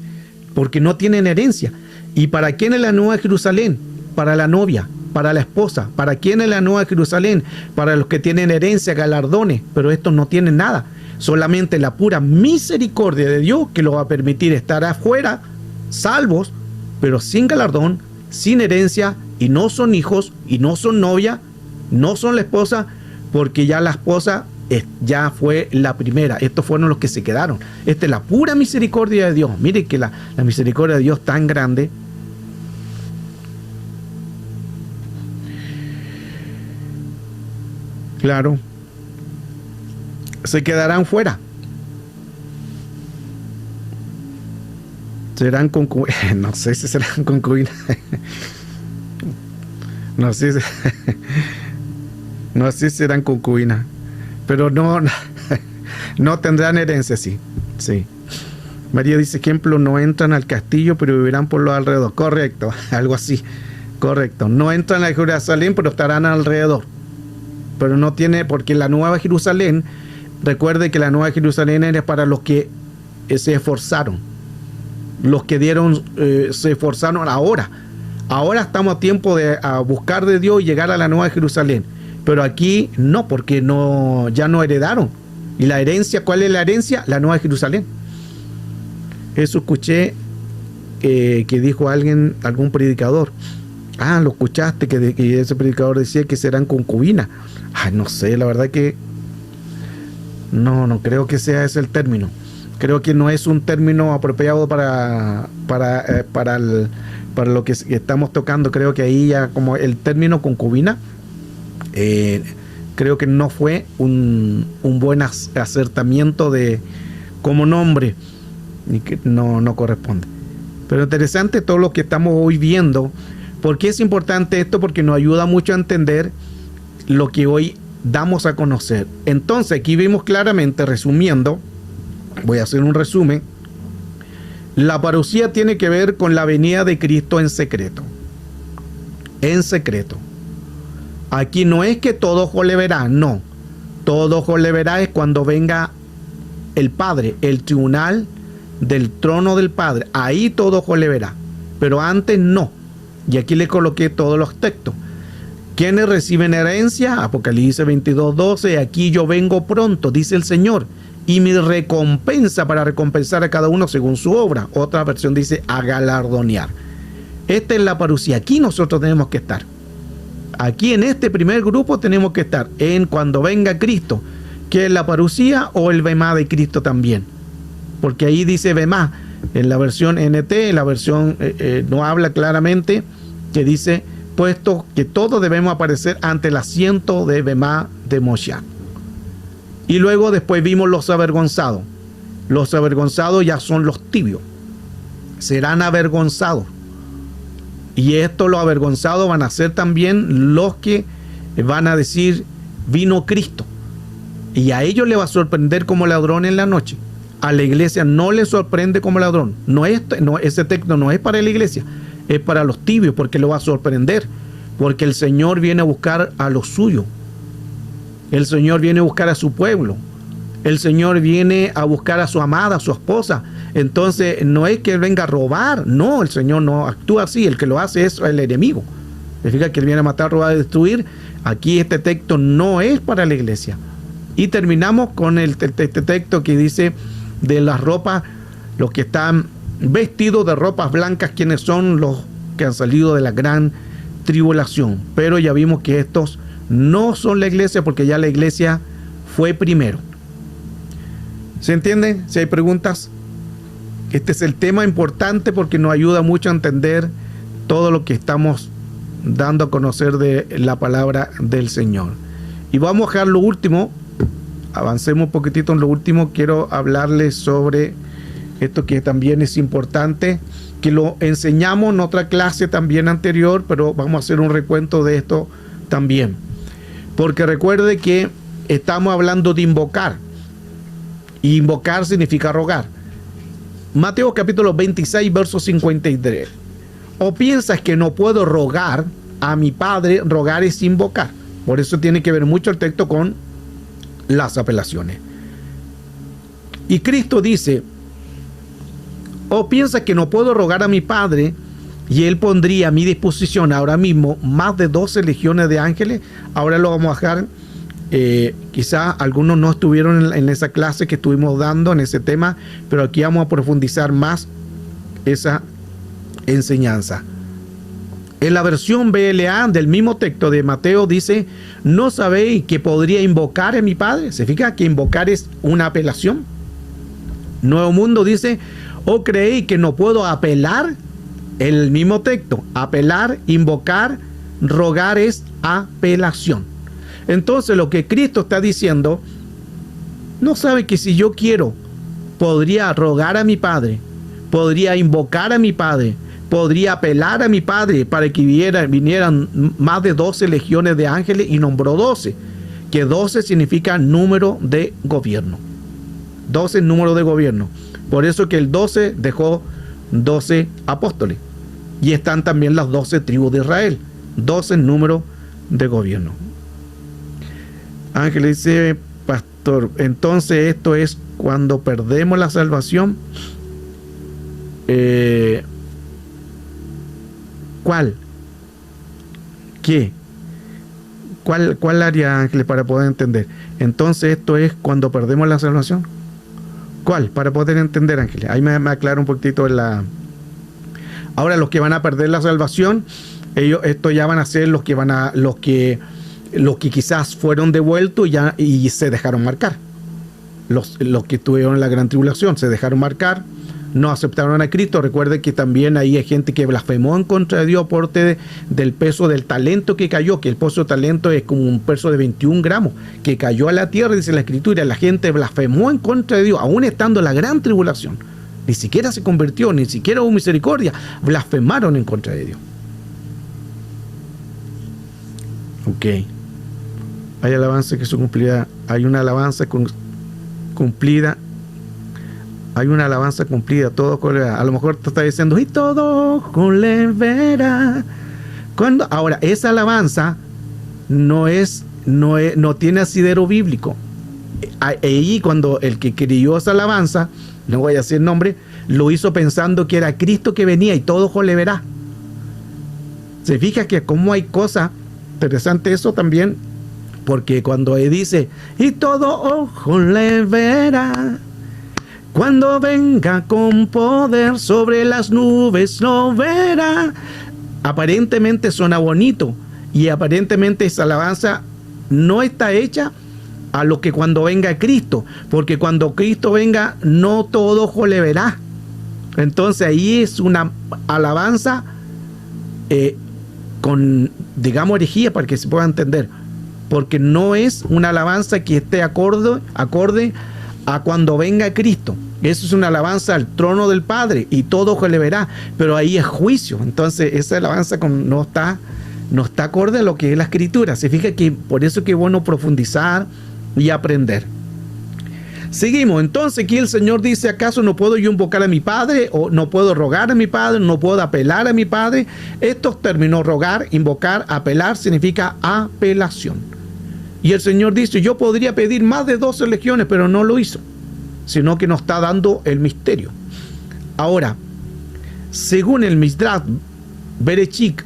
porque no tienen herencia. ¿Y para quién es la Nueva Jerusalén? Para la novia, para la esposa. ¿Para quién es la Nueva Jerusalén? Para los que tienen herencia, galardones, pero estos no tienen nada. Solamente la pura misericordia de Dios que los va a permitir estar afuera, salvos, pero sin galardón, sin herencia, y no son hijos, y no son novia, no son la esposa, porque ya la esposa ya fue la primera. Estos fueron los que se quedaron. Esta es la pura misericordia de Dios. Mire que la misericordia de Dios tan grande. Claro, se quedarán fuera. Serán concubinas. No sé si serán concubinas. No sé si serán concubinas. Pero no tendrán herencia, sí. María dice, ejemplo, no entran al castillo, pero vivirán por los alrededores. Correcto, algo así. Correcto. No entran a Jerusalén, pero estarán alrededor. Pero no tiene, porque la Nueva Jerusalén, recuerde que la Nueva Jerusalén era para los que se esforzaron, los que se esforzaron ahora estamos a tiempo de buscar de Dios y llegar a la Nueva Jerusalén, pero aquí no, porque ya no heredaron. Y la herencia, ¿cuál es la herencia? La Nueva Jerusalén. Eso escuché que dijo algún predicador. Lo escuchaste, que ese predicador decía que serán concubinas. No sé, la verdad que no creo que sea ese el término. Creo que no es un término apropiado para lo que estamos tocando. Creo que ahí ya como el término concubina, creo que no fue un buen acertamiento como nombre, y que no corresponde. Pero interesante todo lo que estamos hoy viendo. ¿Por qué es importante esto? Porque nos ayuda mucho a entender lo que hoy damos a conocer. Entonces, aquí vimos claramente, resumiendo, voy a hacer un resumen. La parucía tiene que ver con la venida de Cristo en secreto. En secreto. Aquí no es que todo ojo le verá, no. Todo ojo le verá es cuando venga el Padre, el tribunal del trono del Padre. Ahí todo ojo le verá. Pero antes no. Y aquí le coloqué todos los textos. ¿Quiénes reciben herencia? Apocalipsis 22:12, aquí yo vengo pronto, dice el Señor, y mi recompensa para recompensar a cada uno según su obra. Otra versión dice a galardonear. Esta es la parusía. Aquí nosotros tenemos que estar. Aquí en este primer grupo tenemos que estar en cuando venga Cristo, que es la parusía o el bemá de Cristo también. Porque ahí dice bemá, en la versión NT, en la versión no habla claramente, que dice, puesto que todos debemos aparecer ante el asiento de bemá de Moshiach. Y luego después vimos los avergonzados. Los avergonzados ya son los tibios. Serán avergonzados. Y esto, los avergonzados van a ser también los que van a decir, vino Cristo. Y a ellos les va a sorprender como ladrón en la noche. A la iglesia no le sorprende como ladrón. Ese texto no es para la iglesia, es para los tibios, porque lo va a sorprender. Porque el Señor viene a buscar a los suyos. El Señor viene a buscar a su pueblo. El Señor viene a buscar a su amada, a su esposa. Entonces no es que Él venga a robar. No, el Señor no actúa así. El que lo hace es el enemigo. Significa que Él viene a matar, robar, destruir. Aquí este texto no es para la iglesia. Y terminamos con este texto que dice de las ropas, los que están vestidos de ropas blancas, quienes son los que han salido de la gran tribulación. Pero ya vimos que estos no son la iglesia, porque ya la iglesia fue primero. ¿Se entiende? Si hay preguntas, este es el tema importante porque nos ayuda mucho a entender todo lo que estamos dando a conocer de la palabra del Señor. Y vamos a dejar lo último, avancemos un poquitito en lo último. Quiero hablarles sobre esto que también es importante, que lo enseñamos en otra clase también anterior, pero vamos a hacer un recuento de esto también. Porque recuerde que estamos hablando de invocar. Y invocar significa rogar. Mateo capítulo 26, verso 53. ¿O piensas que no puedo rogar a mi Padre? Rogar es invocar. Por eso tiene que ver mucho el texto con las apelaciones. Y Cristo dice, ¿o piensas que no puedo rogar a mi Padre y Él pondría a mi disposición ahora mismo más de 12 legiones de ángeles? Ahora lo vamos a dejar. Quizás algunos no estuvieron en esa clase que estuvimos dando en ese tema, pero aquí vamos a profundizar más esa enseñanza. En la versión BLA del mismo texto de Mateo dice, ¿no sabéis que podría invocar a mi Padre? ¿Se fija que invocar es una apelación? Nuevo Mundo dice, ¿o creéis que no puedo apelar? El mismo texto, apelar, invocar, rogar es apelación. Entonces lo que Cristo está diciendo, ¿no sabe que si yo quiero, podría rogar a mi Padre, podría invocar a mi Padre, podría apelar a mi Padre para que vinieran más de 12 legiones de ángeles? Y nombró 12, que 12 significa número de gobierno. 12 número de gobierno. Por eso que el 12 dejó 12 apóstoles. Y están también las 12 tribus de Israel. 12 número de gobierno. Ángel dice, pastor, entonces esto es cuando perdemos la salvación. ¿Cuál? ¿Qué? ¿Cuál área, Ángel, para poder entender? Entonces esto es cuando perdemos la salvación. ¿Cuál? Para poder entender, Ángel. Ahí me aclaro un poquitito en la... Ahora los que van a perder la salvación, ellos, esto ya van a ser los que quizás fueron devueltos y se dejaron marcar. Los que tuvieron la gran tribulación se dejaron marcar, no aceptaron a Cristo. Recuerde que también ahí hay gente que blasfemó en contra de Dios por del peso del talento que cayó, que el peso de talento es como un peso de 21 gramos, que cayó a la tierra, dice la Escritura. La gente blasfemó en contra de Dios, aún estando en la gran tribulación. Ni siquiera se convirtió, ni siquiera hubo misericordia. Blasfemaron en contra de Dios. Ok. Hay alabanza que se cumplirá. Hay una alabanza cumplida. Hay una alabanza cumplida. Todo con a lo mejor te está diciendo, y todo con vera. Ahora, esa alabanza no tiene asidero bíblico. Ahí cuando el que creyó esa alabanza, no voy a decir nombre, lo hizo pensando que era Cristo que venía y todo le verá. Se fija que como hay cosas Interesante eso también, porque cuando dice, y todo ojo le verá, cuando venga con poder sobre las nubes lo verá. Aparentemente suena bonito, y aparentemente esa alabanza no está hecha a lo que cuando venga Cristo, porque cuando Cristo venga no todo ojo le verá. Entonces ahí es una alabanza con, digamos, herejía, para que se pueda entender, porque no es una alabanza que esté acorde a cuando venga Cristo. Eso es una alabanza al trono del Padre, y todo ojo le verá, pero ahí es juicio. Entonces esa alabanza no está acorde a lo que es la Escritura. Se fija que por eso es que es bueno profundizar y aprender. Seguimos. Entonces aquí el Señor dice, ¿acaso no puedo yo invocar a mi Padre? ¿O no puedo rogar a mi Padre? ¿No puedo apelar a mi Padre? Estos términos, rogar, invocar, apelar, significa apelación. Y el Señor dice, yo podría pedir más de 12 legiones, pero no lo hizo, sino que nos está dando el misterio. Ahora, según el Midrash Berechit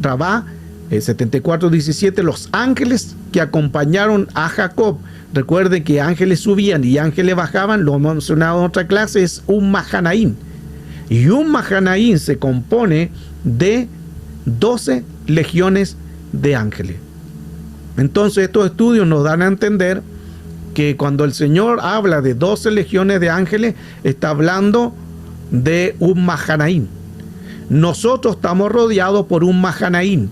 Rabá 74:17, los ángeles que acompañaron a Jacob, recuerden que ángeles subían y ángeles bajaban, lo hemos mencionado en otra clase, es un Mahanaim. Y un Mahanaim se compone de 12 legiones de ángeles. Entonces estos estudios nos dan a entender que cuando el Señor habla de 12 legiones de ángeles, está hablando de un Mahanaim. Nosotros estamos rodeados por un Mahanaim,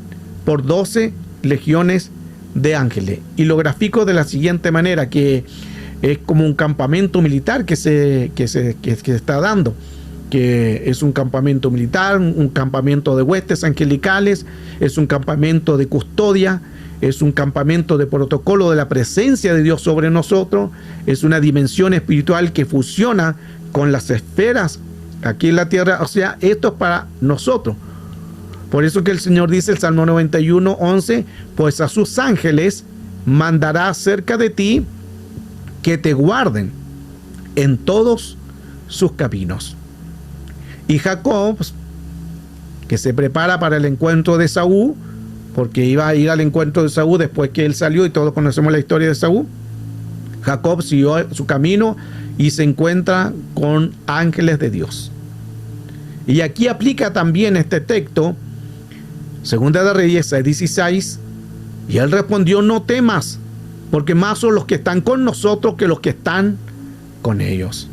por 12 legiones de ángeles. Y lo grafico de la siguiente manera, que es como un campamento militar que se está dando, que es un campamento militar, un campamento de huestes angelicales, es un campamento de custodia, es un campamento de protocolo de la presencia de Dios sobre nosotros, es una dimensión espiritual que fusiona con las esferas aquí en la tierra. O sea, esto es para nosotros. Por eso que el Señor dice, el Salmo 91:11, pues a sus ángeles mandará cerca de ti que te guarden en todos sus caminos. Y Jacob, que se prepara para el encuentro de Saúl, porque iba a ir al encuentro de Saúl después que él salió, y todos conocemos la historia de Saúl. Jacob siguió su camino y se encuentra con ángeles de Dios. Y aquí aplica también este texto, Segunda de Reyes 16, y él respondió, no temas, porque más son los que están con nosotros que los que están con ellos.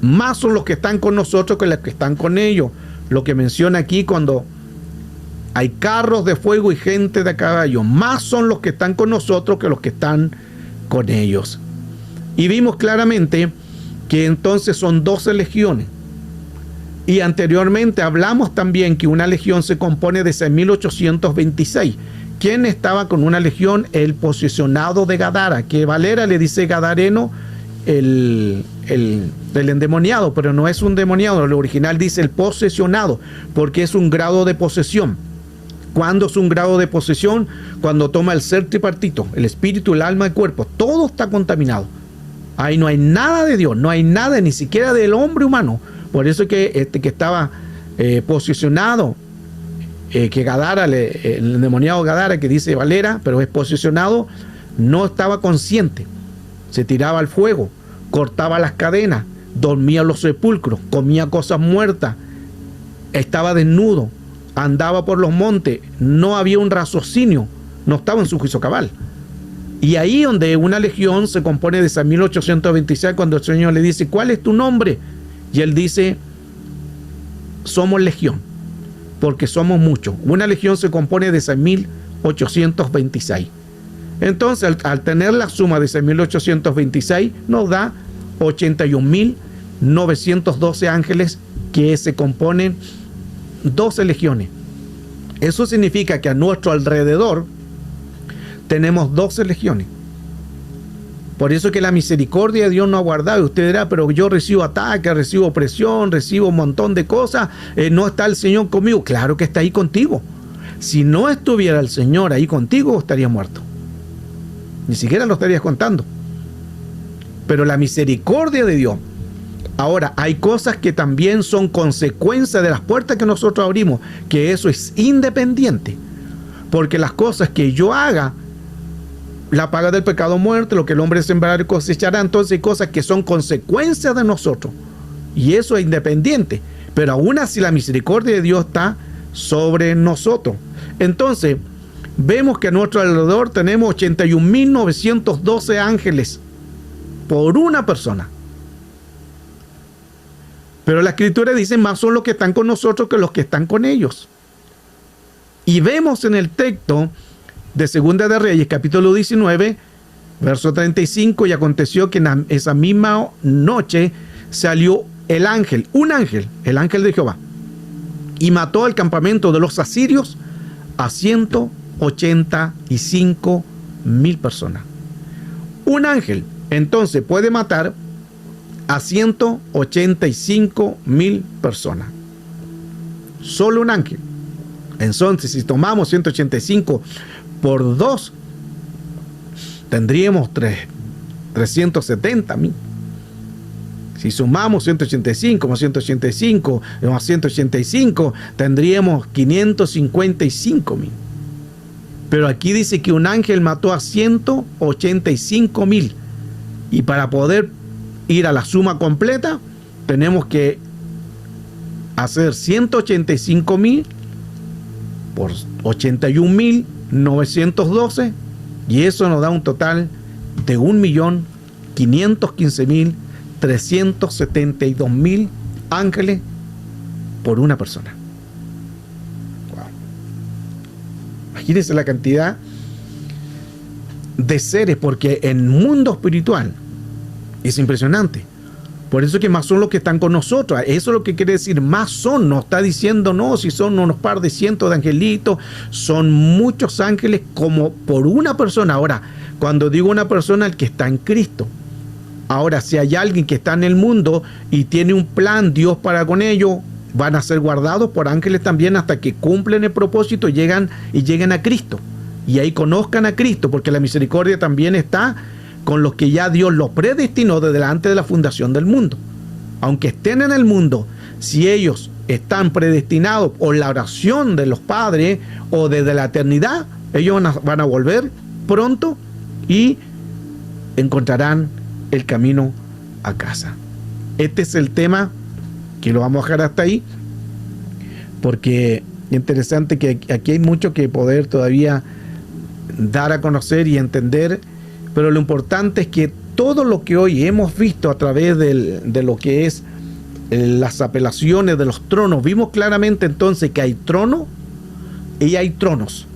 Más son los que están con nosotros que los que están con ellos. Lo que menciona aquí cuando hay carros de fuego y gente de caballo, más son los que están con nosotros que los que están con ellos. Y vimos claramente que entonces son 12 legiones. Y anteriormente hablamos también que una legión se compone de 6.826. ¿Quién estaba con una legión? El posesionado de Gadara, que Valera le dice gadareno, el endemoniado, pero no es un demoniado. El original dice el posesionado, porque es un grado de posesión. ¿Cuándo es un grado de posesión? Cuando toma el ser tripartito, el espíritu, el alma, el cuerpo. Todo está contaminado. Ahí no hay nada de Dios, no hay nada ni siquiera del hombre humano. Por eso es que que estaba posicionado, que Gadara, el endemoniado Gadara, que dice Valera, pero es posicionado, no estaba consciente. Se tiraba al fuego, cortaba las cadenas, dormía en los sepulcros, comía cosas muertas, estaba desnudo, andaba por los montes, no había un raciocinio, no estaba en su juicio cabal. Y ahí donde una legión se compone de 6.826, cuando el Señor le dice, ¿cuál es tu nombre? Y él dice, somos legión, porque somos muchos. Una legión se compone de 6.826. Entonces, al tener la suma de 6.826, nos da 81.912 ángeles, que se componen 12 legiones. Eso significa que a nuestro alrededor tenemos 12 legiones. Por eso que la misericordia de Dios no ha guardado. Y usted dirá, pero yo recibo ataque, recibo opresión, recibo un montón de cosas. ¿No está el Señor conmigo? Claro que está ahí contigo. Si no estuviera el Señor ahí contigo, estarías muerto. Ni siquiera lo estarías contando. Pero la misericordia de Dios Ahora, hay cosas que también son consecuencia de las puertas que nosotros abrimos, que eso es independiente. Porque las cosas que yo haga, la paga del pecado muerte, lo que el hombre sembrará y cosechará, entonces hay cosas que son consecuencias de nosotros. Y eso es independiente. Pero aún así la misericordia de Dios está sobre nosotros. Entonces, vemos que a nuestro alrededor tenemos 81.912 ángeles por una persona. Pero la Escritura dice, más son los que están con nosotros que los que están con ellos. Y vemos en el texto de Segunda de Reyes, capítulo 19, verso 35, y aconteció que en esa misma noche salió el ángel, un ángel, el ángel de Jehová, y mató al campamento de los asirios a 185.000 personas. Un ángel, entonces, puede matar a 185.000 personas. Solo un ángel. Entonces, si tomamos 185 por 2, tendríamos 370.000. Si sumamos 185 más 185 más 185, tendríamos 555.000. Pero aquí dice que un ángel mató a 185.000. Y para poder ir a la suma completa, tenemos que hacer 185.000 por 81.912, y eso nos da un total de 1.515.372.000 ángeles por una persona. Wow. Imagínense la cantidad de seres, porque en el mundo espiritual es impresionante. Por eso que más son los que están con nosotros. Eso es lo que quiere decir, más son. No está diciendo, no, si son unos par de cientos de angelitos, son muchos ángeles como por una persona. Ahora, cuando digo una persona, el que está en Cristo. Ahora, si hay alguien que está en el mundo y tiene un plan Dios para con ellos, van a ser guardados por ángeles también hasta que cumplen el propósito y lleguen a Cristo. Y ahí conozcan a Cristo, porque la misericordia también está con los que ya Dios los predestinó desde antes de la fundación del mundo. Aunque estén en el mundo, si ellos están predestinados por la oración de los padres o desde la eternidad, ellos van a volver pronto y encontrarán el camino a casa. Este es el tema que lo vamos a dejar hasta ahí, porque es interesante que aquí hay mucho que poder todavía dar a conocer y entender. Pero lo importante es que todo lo que hoy hemos visto a través de lo que es las apelaciones de los tronos, vimos claramente entonces que hay trono y hay tronos.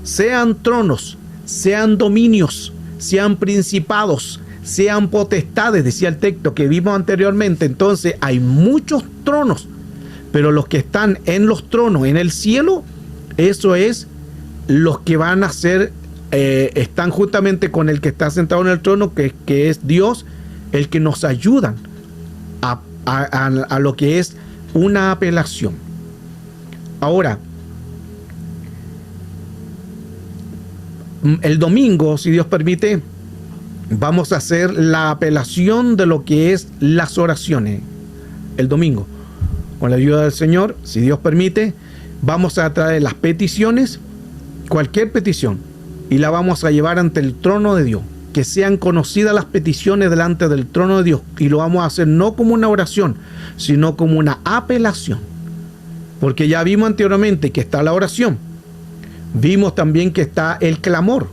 Sean tronos, sean dominios, sean principados, sean potestades, decía el texto que vimos anteriormente. Entonces hay muchos tronos, pero los que están en los tronos en el cielo, eso es los que van a ser están justamente con el que está sentado en el trono, que es Dios, el que nos ayudan a lo que es una apelación. Ahora, el domingo, si Dios permite, vamos a hacer la apelación de lo que es las oraciones. El domingo, con la ayuda del Señor, si Dios permite, vamos a traer las peticiones, cualquier petición, y la vamos a llevar ante el trono de Dios. Que sean conocidas las peticiones delante del trono de Dios. Y lo vamos a hacer no como una oración, sino como una apelación. Porque ya vimos anteriormente que está la oración. Vimos también que está el clamor.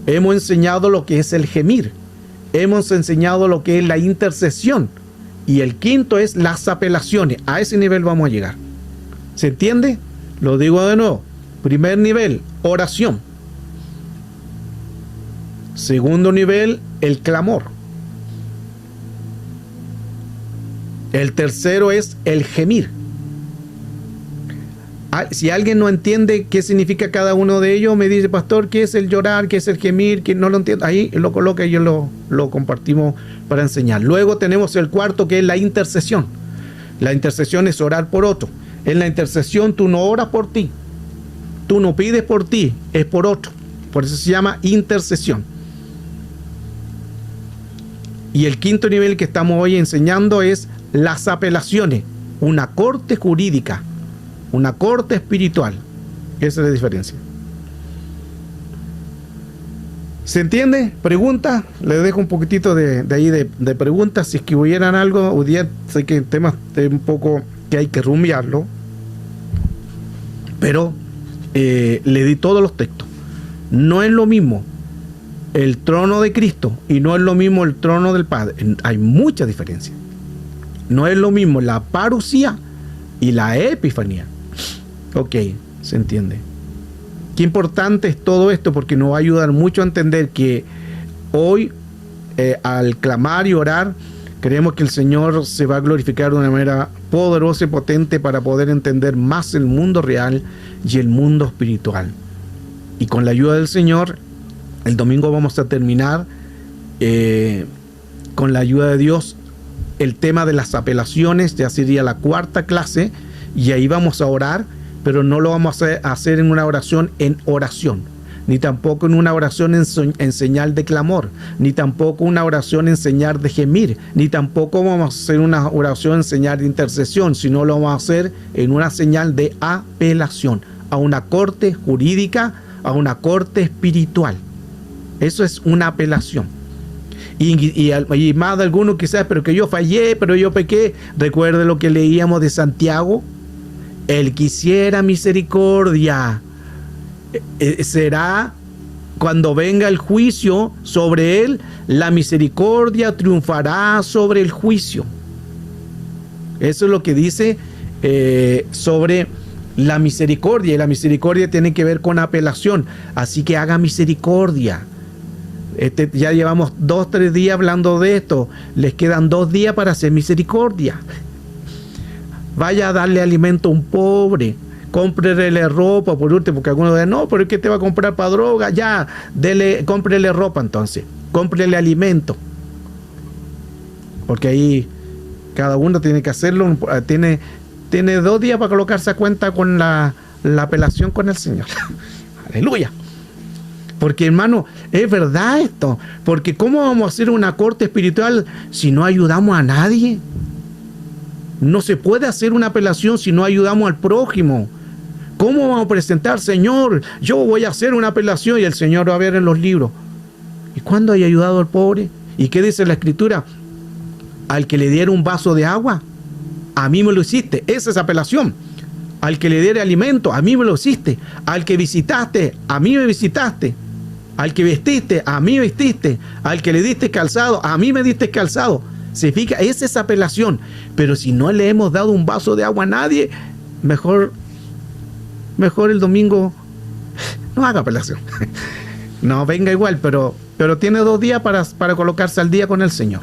Hemos enseñado lo que es el gemir. Hemos enseñado lo que es la intercesión. Y el quinto es las apelaciones. A ese nivel vamos a llegar. ¿Se entiende? Lo digo de nuevo. Primer nivel, oración. Segundo nivel, el clamor. El tercero es el gemir. Si alguien no entiende qué significa cada uno de ellos, me dice, pastor, ¿qué es el llorar? ¿Qué es el gemir? ¿Quién no lo entiende? Ahí lo coloca y yo lo compartimos para enseñar. Luego tenemos el cuarto, que es la intercesión. La intercesión es orar por otro. En la intercesión tú no oras por ti. Tú no pides por ti, es por otro. Por eso se llama intercesión. Y el quinto nivel que estamos hoy enseñando es las apelaciones, una corte jurídica, una corte espiritual. Esa es la diferencia. ¿Se entiende? ¿Pregunta? Les dejo un poquitito de ahí de preguntas. Si es que hubieran algo, hoy día sé que el tema es un poco que hay que rumbearlo, pero le di todos los textos. No es lo mismo el trono de Cristo y no es lo mismo el trono del Padre. Hay mucha diferencia. No es lo mismo la parusía y la epifanía. Ok, se entiende. Qué importante es todo esto, porque nos va a ayudar mucho a entender que hoy, al clamar y orar, creemos que el Señor se va a glorificar de una manera poderosa y potente para poder entender más el mundo real y el mundo espiritual. Y con la ayuda del Señor, el domingo vamos a terminar con la ayuda de Dios el tema de las apelaciones. Ya sería la cuarta clase y ahí vamos a orar, pero no lo vamos a hacer en una oración ni tampoco en una oración en señal de clamor, ni tampoco una oración en señal de gemir, ni tampoco vamos a hacer una oración en señal de intercesión, sino lo vamos a hacer en una señal de apelación a una corte jurídica, a una corte espiritual. Eso es una apelación. Y más de algunos quizás, pero que yo fallé, pero yo pequé. Recuerde lo que leíamos de Santiago. El que hiciera misericordia, será cuando venga el juicio sobre él, la misericordia triunfará sobre el juicio. Eso es lo que dice sobre la misericordia, y la misericordia tiene que ver con apelación. Así que haga misericordia. Ya llevamos 2-3 días hablando de esto. Les quedan 2 días para hacer misericordia. Vaya a darle alimento a un pobre, cómprele ropa por último, porque algunos dicen, no, pero es que te va a comprar para droga, ya, cómprele ropa entonces, cómprele alimento. Porque ahí cada uno tiene que hacerlo, tiene 2 días para colocarse a cuenta con la apelación con el Señor. Aleluya. Porque hermano, es verdad esto, porque ¿cómo vamos a hacer una corte espiritual si no ayudamos a nadie? No se puede hacer una apelación si no ayudamos al prójimo. ¿Cómo vamos a presentar, Señor? Yo voy a hacer una apelación, y el Señor va a ver en los libros. ¿Y cuándo hay ayudado al pobre? ¿Y qué dice la Escritura? Al que le diera un vaso de agua, a mí me lo hiciste. Esa es apelación. Al que le diera alimento, a mí me lo hiciste. Al que visitaste, a mí me visitaste. Al que vestiste, a mí vestiste. Al que le diste calzado, a mí me diste calzado. Se fija, esa es apelación. Pero si no le hemos dado un vaso de agua a nadie, mejor el domingo no haga apelación. No, venga igual, pero tiene 2 días para colocarse al día con el Señor.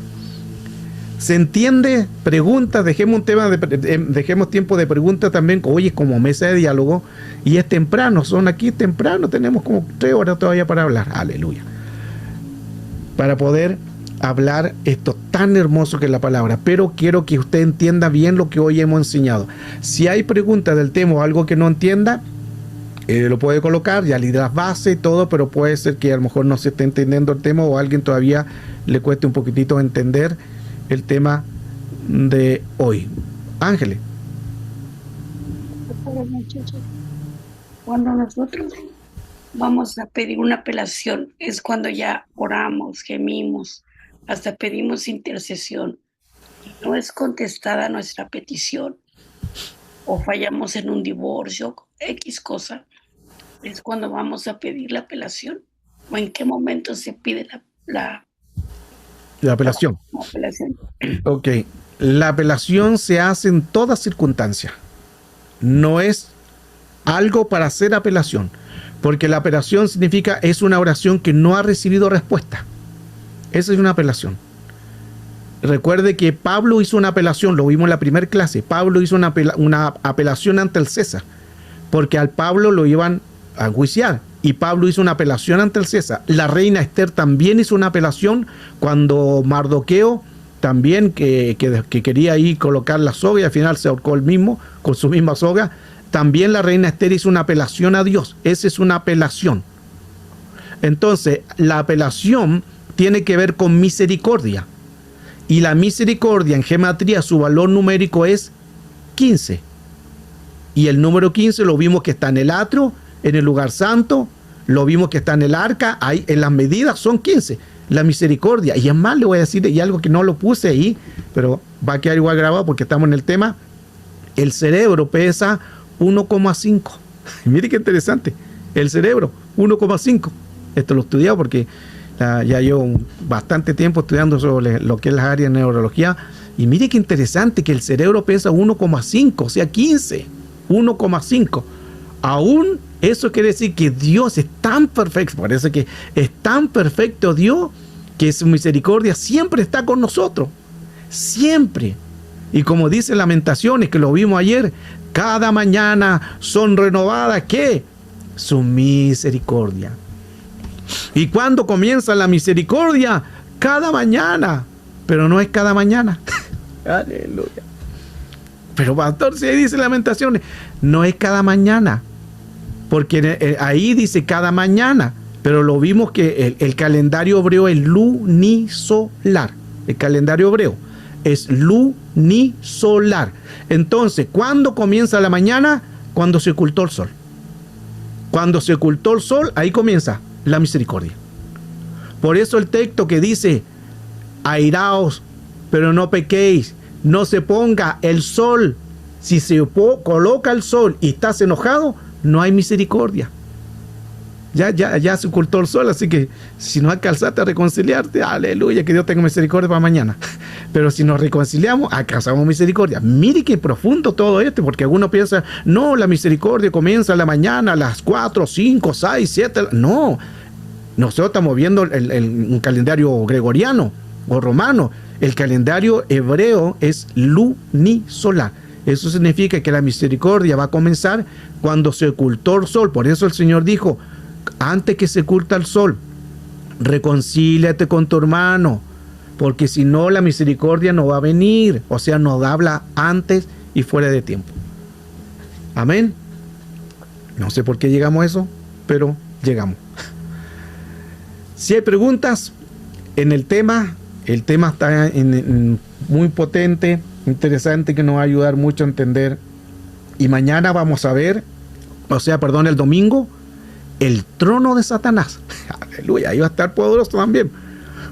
¿Se entiende? Preguntas, dejemos tiempo de preguntas también. Hoy es como mesa de diálogo y es temprano, son aquí temprano, tenemos como 3 horas todavía para hablar. Aleluya. Para poder hablar esto tan hermoso que es la palabra, pero quiero que usted entienda bien lo que hoy hemos enseñado. Si hay preguntas del tema o algo que no entienda, lo puede colocar, ya le di las bases y todo, pero puede ser que a lo mejor no se esté entendiendo el tema o a alguien todavía le cueste un poquitito entender el tema de hoy. Ángeles. Cuando nosotros vamos a pedir una apelación, es cuando ya oramos, gemimos, hasta pedimos intercesión. No es contestada nuestra petición, o fallamos en un divorcio, X cosa, es cuando vamos a pedir la apelación. ¿O en qué momento se pide la apelación? La apelación. Ok, la apelación se hace en toda circunstancia. No es algo para hacer apelación, porque la apelación significa es una oración que no ha recibido respuesta. Esa es una apelación. Recuerde que Pablo hizo una apelación, lo vimos en la primera clase. Pablo hizo una apelación ante el César, porque al Pablo lo iban a enjuiciar, y Pablo hizo una apelación ante el César. La reina Esther también hizo una apelación cuando Mardoqueo también que quería ahí colocar la soga y al final se ahorcó él mismo con su misma soga. También la reina Esther hizo una apelación a Dios. Esa es una apelación. Entonces, la apelación tiene que ver con misericordia. Y la misericordia en gematría, su valor numérico es 15. Y el número 15 lo vimos que está en el atrio, en el lugar santo, lo vimos que está en el arca, ahí en las medidas son 15. La misericordia. Y es más, le voy a decir, y algo que no lo puse ahí, pero va a quedar igual grabado porque estamos en el tema. El cerebro pesa 1,5. Mire qué interesante. El cerebro, 1,5. Esto lo he estudiado porque ya llevo bastante tiempo estudiando sobre lo que es las áreas de neurología. Y mire qué interesante que el cerebro pesa 1,5, o sea, 15. 1,5. Aún eso quiere decir que Dios es tan perfecto, parece que es tan perfecto Dios, que su misericordia siempre está con nosotros. Siempre. Y como dice Lamentaciones, que lo vimos ayer, cada mañana son renovadas, ¿qué? Su misericordia. ¿Y cuándo comienza la misericordia? Cada mañana. Pero no es cada mañana. Aleluya. Pero pastor, si ahí dice Lamentaciones, no es cada mañana. Porque ahí dice cada mañana. Pero lo vimos que el calendario hebreo es lunisolar. El calendario hebreo es lunisolar. Entonces, ¿cuándo comienza la mañana? Cuando se ocultó el sol. Cuando se ocultó el sol, ahí comienza la misericordia. Por eso el texto que dice, airaos, pero no pequéis, no se ponga el sol. Si se coloca el sol y estás enojado, no hay misericordia. Ya se ocultó el sol, así que si no alcanzaste a reconciliarte, aleluya, que Dios tenga misericordia para mañana. Pero si nos reconciliamos, alcanzamos misericordia. Mire qué profundo todo esto, porque algunos piensan, no, la misericordia comienza a la mañana, a las 4, 5, 6, 7. No, nosotros estamos viendo un calendario gregoriano o romano. El calendario hebreo es lunisolar. Eso significa que la misericordia va a comenzar cuando se ocultó el sol. Por eso el Señor dijo, antes que se oculta el sol, reconcíliate con tu hermano, porque si no la misericordia no va a venir. O sea, nos habla antes y fuera de tiempo. Amén. No sé por qué llegamos a eso, pero llegamos. Si hay preguntas en el tema está muy potente, interesante, que nos va a ayudar mucho a entender. Y mañana vamos a ver, el domingo, el trono de Satanás. Aleluya, ahí va a estar poderoso también,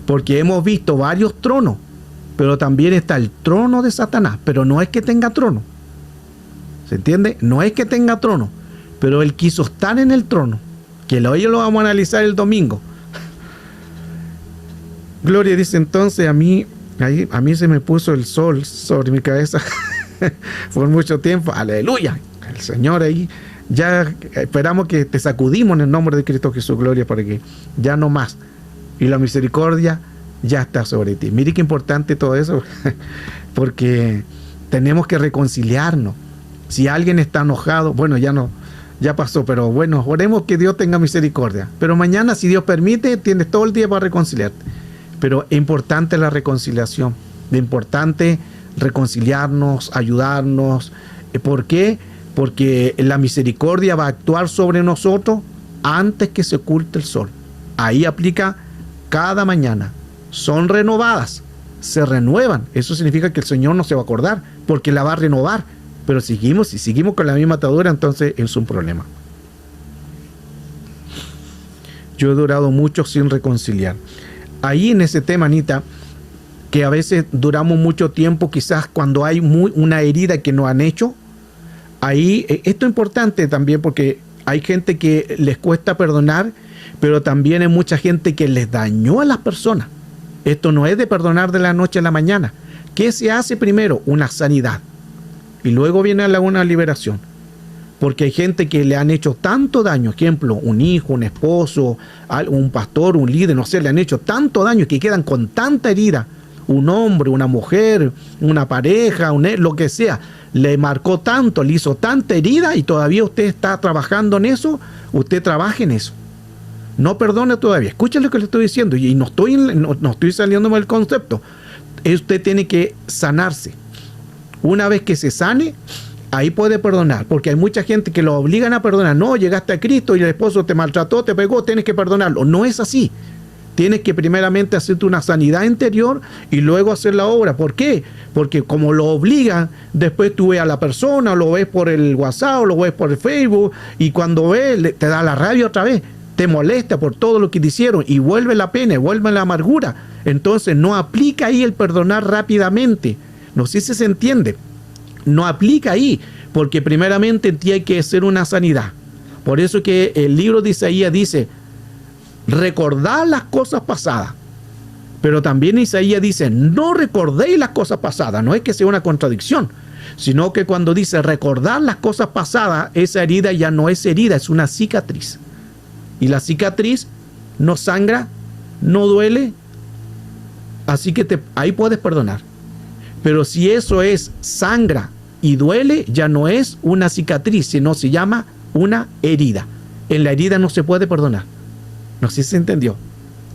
porque hemos visto varios tronos, pero también está el trono de Satanás. Pero no es que tenga trono, ¿se entiende? No es que tenga trono, pero él quiso estar en el trono, que hoy lo vamos a analizar el domingo. Gloria dice, entonces a mí se me puso el sol sobre mi cabeza por mucho tiempo. Aleluya, el Señor ahí. Ya esperamos que te sacudimos en el nombre de Cristo Jesús, gloria, para que ya no más. Y la misericordia ya está sobre ti. Mire qué importante todo eso, porque tenemos que reconciliarnos. Si alguien está enojado, bueno, ya pasó, pero bueno, oremos que Dios tenga misericordia. Pero mañana, si Dios permite, tienes todo el día para reconciliarte. Pero es importante la reconciliación, es importante reconciliarnos, ayudarnos. ¿Por qué? Porque la misericordia va a actuar sobre nosotros antes que se oculte el sol. Ahí aplica cada mañana. Son renovadas, se renuevan. Eso significa que el Señor no se va a acordar, porque la va a renovar. Pero si seguimos con la misma atadura, entonces es un problema. Yo he durado mucho sin reconciliar. Ahí en ese tema, Anita, que a veces duramos mucho tiempo, quizás cuando hay una herida que nos han hecho. Ahí, esto es importante también, porque hay gente que les cuesta perdonar, pero también hay mucha gente que les dañó a las personas. Esto no es de perdonar de la noche a la mañana. ¿Qué se hace primero? Una sanidad. Y luego viene una liberación. Porque hay gente que le han hecho tanto daño, ejemplo, un hijo, un esposo, un pastor, un líder, no sé, le han hecho tanto daño que quedan con tanta herida. Un hombre, una mujer, una pareja, lo que sea, le marcó tanto, le hizo tanta herida y todavía usted está trabajando en eso. Usted trabaje en eso. No perdone todavía. Escuchen lo que le estoy diciendo y no estoy saliéndome del concepto. Usted tiene que sanarse. Una vez que se sane, ahí puede perdonar, porque hay mucha gente que lo obligan a perdonar. No, llegaste a Cristo y el esposo te maltrató, te pegó, tienes que perdonarlo. No es así. Tienes que primeramente hacerte una sanidad interior y luego hacer la obra. ¿Por qué? Porque como lo obligan, después tú ves a la persona, lo ves por el WhatsApp, lo ves por el Facebook, y cuando ves, te da la rabia otra vez. Te molesta por todo lo que te hicieron y vuelve la pena, vuelve la amargura. Entonces no aplica ahí el perdonar rápidamente. No sé si se entiende. No aplica ahí, porque primeramente en ti hay que hacer una sanidad. Por eso que el libro de Isaías dice, recordad las cosas pasadas. Pero también Isaías dice, no recordéis las cosas pasadas. No es que sea una contradicción, sino que cuando dice recordar las cosas pasadas, esa herida ya no es herida, es una cicatriz. Y la cicatriz no sangra, no duele, así que ahí puedes perdonar. Pero si eso es sangra y duele, ya no es una cicatriz, sino se llama una herida. En la herida no se puede perdonar. No sé si se entendió.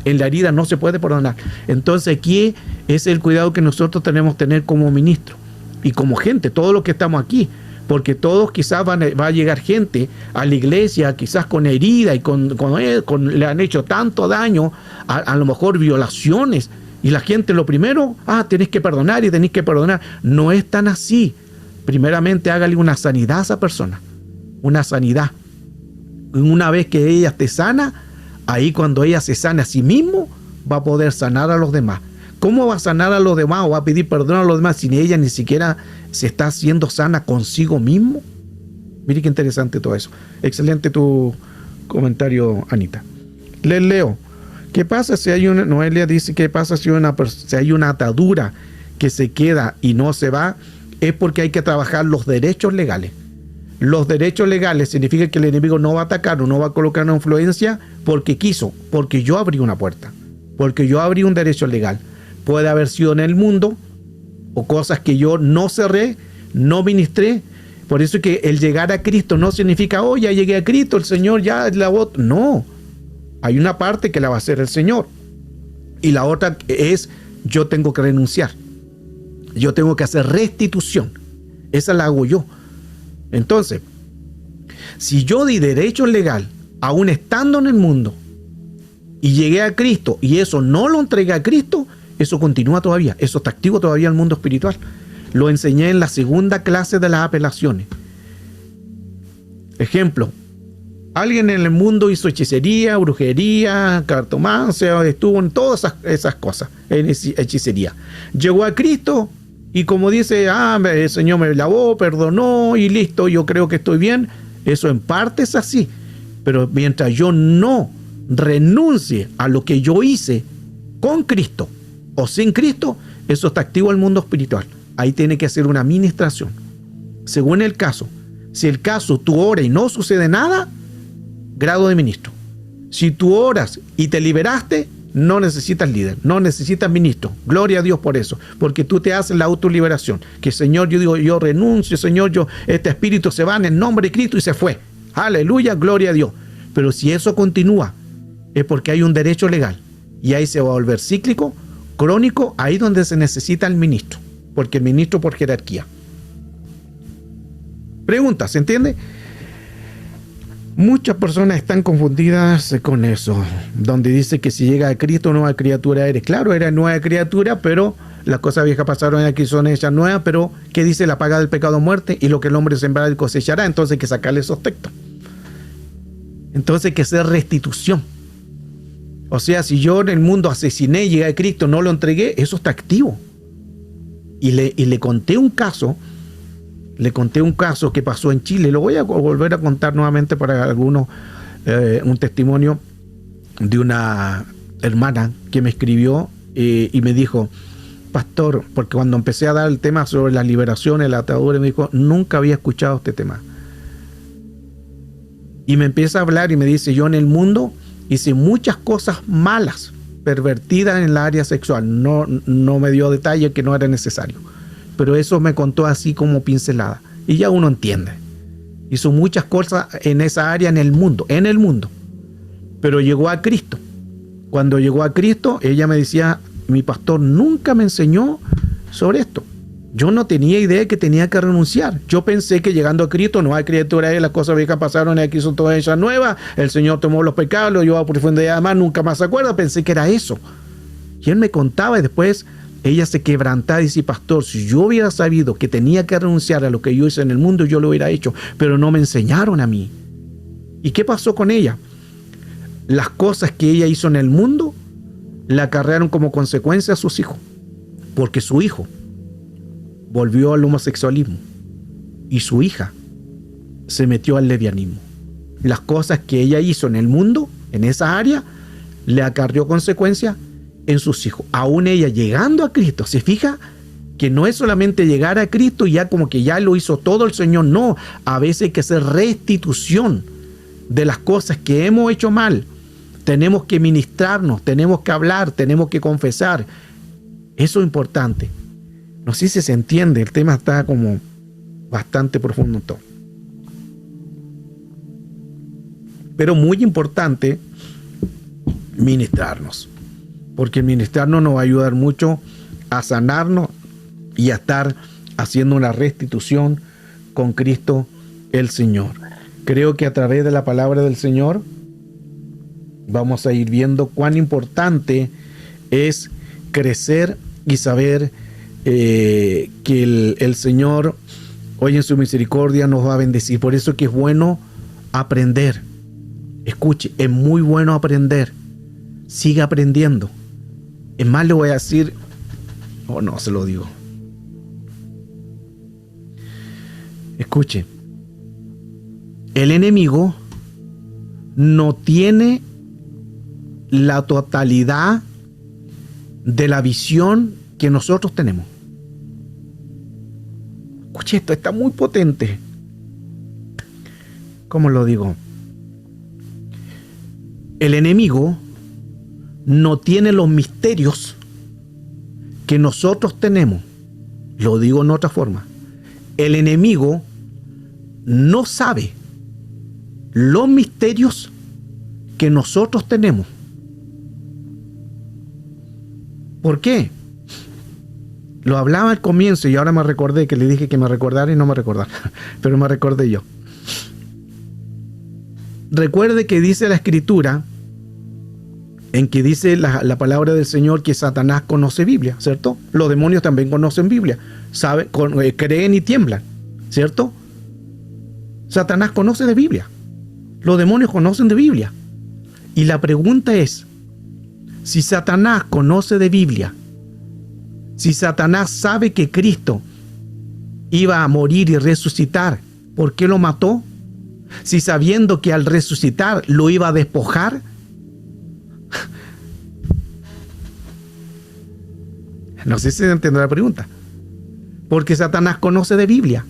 En la herida no se puede perdonar. Entonces aquí es el cuidado que nosotros tenemos que tener como ministro y como gente, todos los que estamos aquí. Porque todos quizás va a llegar gente a la iglesia, quizás con herida y le han hecho tanto daño, a lo mejor violaciones. Y la gente lo primero, tenés que perdonar y tenés que perdonar. No es tan así. Primeramente hágale una sanidad a esa persona. Una sanidad. Una vez que ella esté sana, ahí cuando ella se sane a sí mismo, va a poder sanar a los demás. ¿Cómo va a sanar a los demás o va a pedir perdón a los demás si ella ni siquiera se está haciendo sana consigo mismo? Mire qué interesante todo eso. Excelente tu comentario, Anita. Les leo. ¿Qué pasa si hay Noelia dice, ¿qué pasa si hay una atadura que se queda y no se va? Es porque hay que trabajar los derechos legales. Los derechos legales significa que el enemigo no va a atacar o no va a colocar una influencia porque quiso, porque yo abrí una puerta, porque yo abrí un derecho legal. Puede haber sido en el mundo o cosas que yo no cerré, no ministré. Por eso es que el llegar a Cristo no significa, ya llegué a Cristo, el Señor ya la votó. No, hay una parte que la va a hacer el Señor. Y la otra es, yo tengo que renunciar. Yo tengo que hacer restitución. Esa la hago yo. Entonces, si yo di derecho legal, aún estando en el mundo, y llegué a Cristo, y eso no lo entregué a Cristo, eso continúa todavía, eso está activo todavía en el mundo espiritual. Lo enseñé en la segunda clase de las apelaciones. Ejemplo, alguien en el mundo hizo hechicería, brujería, cartomancia, estuvo en todas esas cosas, en hechicería. Llegó a Cristo y como dice, el Señor me lavó, perdonó y listo, yo creo que estoy bien. Eso en parte es así, pero mientras yo no renuncie a lo que yo hice con Cristo o sin Cristo, eso está activo en el mundo espiritual. Ahí tiene que hacer una administración. Según el caso. Si el caso tú oras y no sucede nada, grado de ministro. Si tú oras y te liberaste, no necesitas líder, no necesitas ministro. Gloria a Dios por eso, porque tú te haces la autoliberación. Que Señor, yo digo, yo renuncio, Señor, este espíritu se va en el nombre de Cristo y se fue. Aleluya, gloria a Dios. Pero si eso continúa, es porque hay un derecho legal y ahí se va a volver cíclico, crónico, ahí donde se necesita el ministro, porque el ministro por jerarquía. Pregunta, ¿se entiende? Muchas personas están confundidas con eso, donde dice que si llega a Cristo, nueva criatura eres. Claro, eres nueva criatura, pero las cosas viejas pasaron y aquí son hechas nuevas, pero ¿qué dice? La paga del pecado muerte y lo que el hombre sembrará él cosechará. Entonces hay que sacarle esos textos. Entonces hay que hacer restitución. O sea, si yo en el mundo asesiné, llegué a Cristo, no lo entregué, eso está activo. Y le conté un caso. Le conté un caso que pasó en Chile. Lo voy a volver a contar nuevamente para algunos. Un testimonio de una hermana que me escribió y me dijo, pastor, porque cuando empecé a dar el tema sobre las liberaciones, la atadura, me dijo, nunca había escuchado este tema. Y me empieza a hablar y me dice, yo en el mundo hice muchas cosas malas, pervertidas en el área sexual. No me dio detalle que no era necesario. Pero eso me contó así como pincelada. Y ya uno entiende. Hizo muchas cosas en esa área en el mundo. Pero llegó a Cristo. Cuando llegó a Cristo, ella me decía, mi pastor nunca me enseñó sobre esto. Yo no tenía idea que tenía que renunciar. Yo pensé que llegando a Cristo no hay criatura ahí, las cosas viejas pasaron y aquí son todas ellas nuevas. El Señor tomó los pecados, lo llevó a profundidad de mar, nunca más se acuerda. Pensé que era eso. Y él me contaba y después ella se quebrantaba y dice, pastor, si yo hubiera sabido que tenía que renunciar a lo que yo hice en el mundo, yo lo hubiera hecho, pero no me enseñaron a mí. ¿Y qué pasó con ella? Las cosas que ella hizo en el mundo le acarrearon como consecuencia a sus hijos, porque su hijo volvió al homosexualismo y su hija se metió al lesbianismo. Las cosas que ella hizo en el mundo, en esa área, le acarreó consecuencias en sus hijos. Aún ella llegando a Cristo, ¿se fija? Que no es solamente llegar a Cristo y ya como que ya lo hizo todo el Señor. No, a veces hay que hacer restitución de las cosas que hemos hecho mal. Tenemos que ministrarnos, tenemos que hablar, tenemos que confesar. Eso es importante. No sé si se entiende, el tema está como bastante profundo todo. Pero muy importante ministrarnos, porque el ministrarnos nos va a ayudar mucho a sanarnos y a estar haciendo una restitución con Cristo el Señor. Creo que a través de la palabra del Señor vamos a ir viendo cuán importante es crecer y saber que el Señor hoy en su misericordia nos va a bendecir. Por eso que es bueno aprender. Escuche, es muy bueno aprender. Siga aprendiendo. Es más, le voy a decir, no se lo digo. Escuche, el enemigo no tiene la totalidad de la visión que nosotros tenemos. Escuche, esto está muy potente. ¿Cómo lo digo? El enemigo no tiene los misterios que nosotros tenemos. Lo digo en otra forma. El enemigo no sabe los misterios que nosotros tenemos. ¿Por qué? Lo hablaba al comienzo y ahora me recordé que le dije que me recordara y no me recordara, pero me recordé yo. Recuerde que dice la Escritura, en que dice la palabra del Señor que Satanás conoce Biblia, ¿cierto? Los demonios también conocen Biblia, creen y tiemblan, ¿cierto? Satanás conoce de Biblia, los demonios conocen de Biblia. Y la pregunta es, si Satanás conoce de Biblia, si Satanás sabe que Cristo iba a morir y resucitar, ¿por qué lo mató? Si sabiendo que al resucitar lo iba a despojar. No sé si se entiende la pregunta. Porque Satanás conoce de Biblia,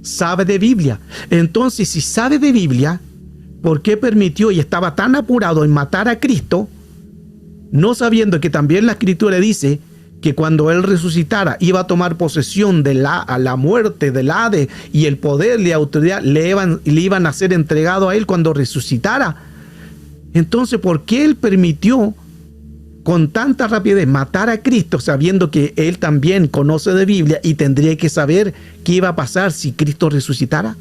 sabe de Biblia. Entonces, si sabe de Biblia, ¿por qué permitió y estaba tan apurado en matar a Cristo, no sabiendo que también la Escritura dice que cuando Él resucitara iba a tomar posesión de la muerte, del Hades, y el poder y la autoridad le iban a ser entregado a Él cuando resucitara? Entonces, ¿por qué Él permitió con tanta rapidez matar a Cristo, sabiendo que Él también conoce de Biblia y tendría que saber qué iba a pasar si Cristo resucitara?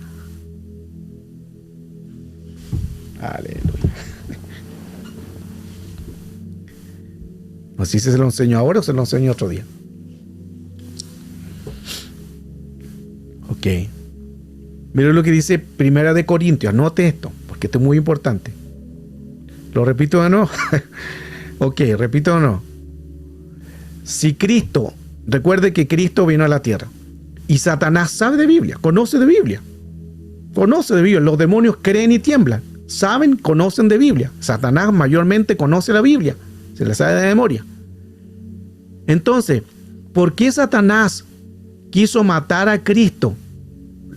Aleluya. No sé si se lo enseño ahora o se lo enseño otro día. Ok. Mira lo que dice Primera de Corintios. Anote esto, porque esto es muy importante. ¿Lo repito o no? Ok, repito o no. Si Cristo, recuerde que Cristo vino a la tierra y Satanás sabe de Biblia, conoce de Biblia. Conoce de Biblia. Los demonios creen y tiemblan. Saben, conocen de Biblia. Satanás mayormente conoce la Biblia. Se la sabe de memoria. Entonces, ¿por qué Satanás quiso matar a Cristo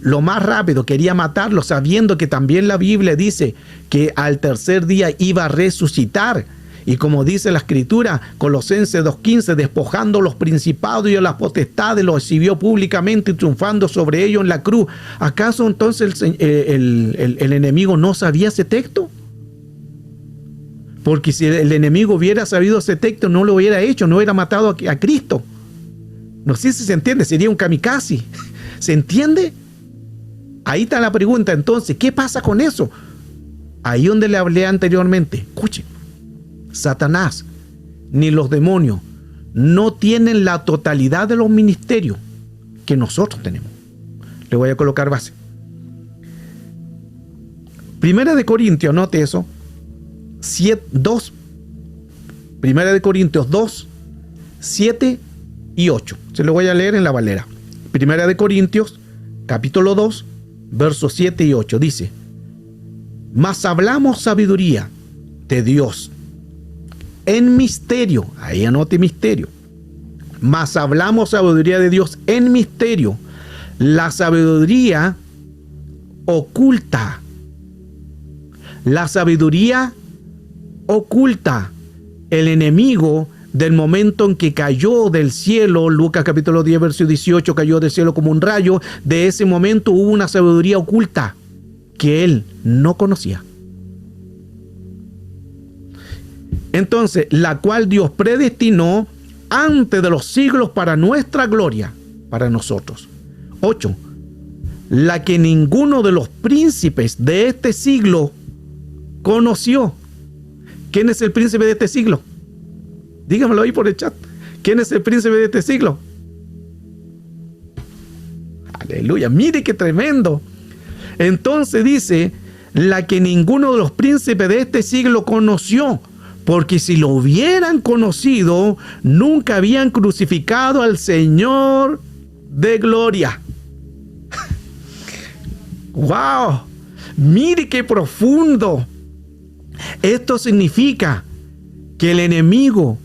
lo más rápido? Quería matarlo sabiendo que también la Biblia dice que al tercer día iba a resucitar. Y como dice la Escritura, Colosenses 2:15, despojando los principados y las potestades, los exhibió públicamente y triunfando sobre ellos en la cruz. ¿Acaso entonces el enemigo no sabía ese texto? Porque si el enemigo hubiera sabido ese texto, no lo hubiera hecho, no hubiera matado a Cristo. No sé si se entiende, sería un kamikaze. ¿Se entiende? Ahí está la pregunta. Entonces, ¿qué pasa con eso? Ahí donde le hablé anteriormente. Escuchen, Satanás ni los demonios no tienen la totalidad de los ministerios que nosotros tenemos. Le voy a colocar base. Primera de Corintios, note eso. 2. Primera de Corintios 2, 7 y 8. Se lo voy a leer en la Valera. Primera de Corintios, capítulo 2, versos 7 y 8. Dice: mas hablamos sabiduría de Dios en misterio. Ahí anote misterio. Mas hablamos sabiduría de Dios en misterio. La sabiduría oculta. La sabiduría oculta. El enemigo, del momento en que cayó del cielo, Lucas capítulo 10, verso 18, cayó del cielo como un rayo, de ese momento hubo una sabiduría oculta que él no conocía. Entonces, la cual Dios predestinó antes de los siglos para nuestra gloria, para nosotros. 8. La que ninguno de los príncipes de este siglo conoció. ¿Quién es el príncipe de este siglo? Dígamelo ahí por el chat. ¿Quién es el príncipe de este siglo? Aleluya, mire qué tremendo. Entonces dice, la que ninguno de los príncipes de este siglo conoció, porque si lo hubieran conocido, nunca habían crucificado al Señor de gloria. ¡Wow! Mire qué profundo. Esto significa que el enemigo,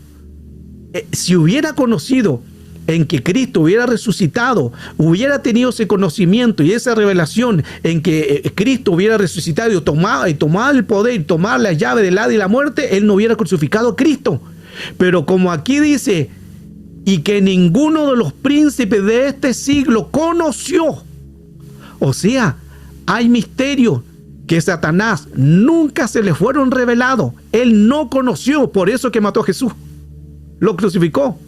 si hubiera conocido en que Cristo hubiera resucitado, hubiera tenido ese conocimiento y esa revelación en que Cristo hubiera resucitado y tomado el poder y tomar la llave del Hades y la muerte, él no hubiera crucificado a Cristo. Pero como aquí dice, y que ninguno de los príncipes de este siglo conoció, o sea, hay misterios que Satanás nunca se le fueron revelados. Él no conoció, por eso que mató a Jesús, lo crucificó.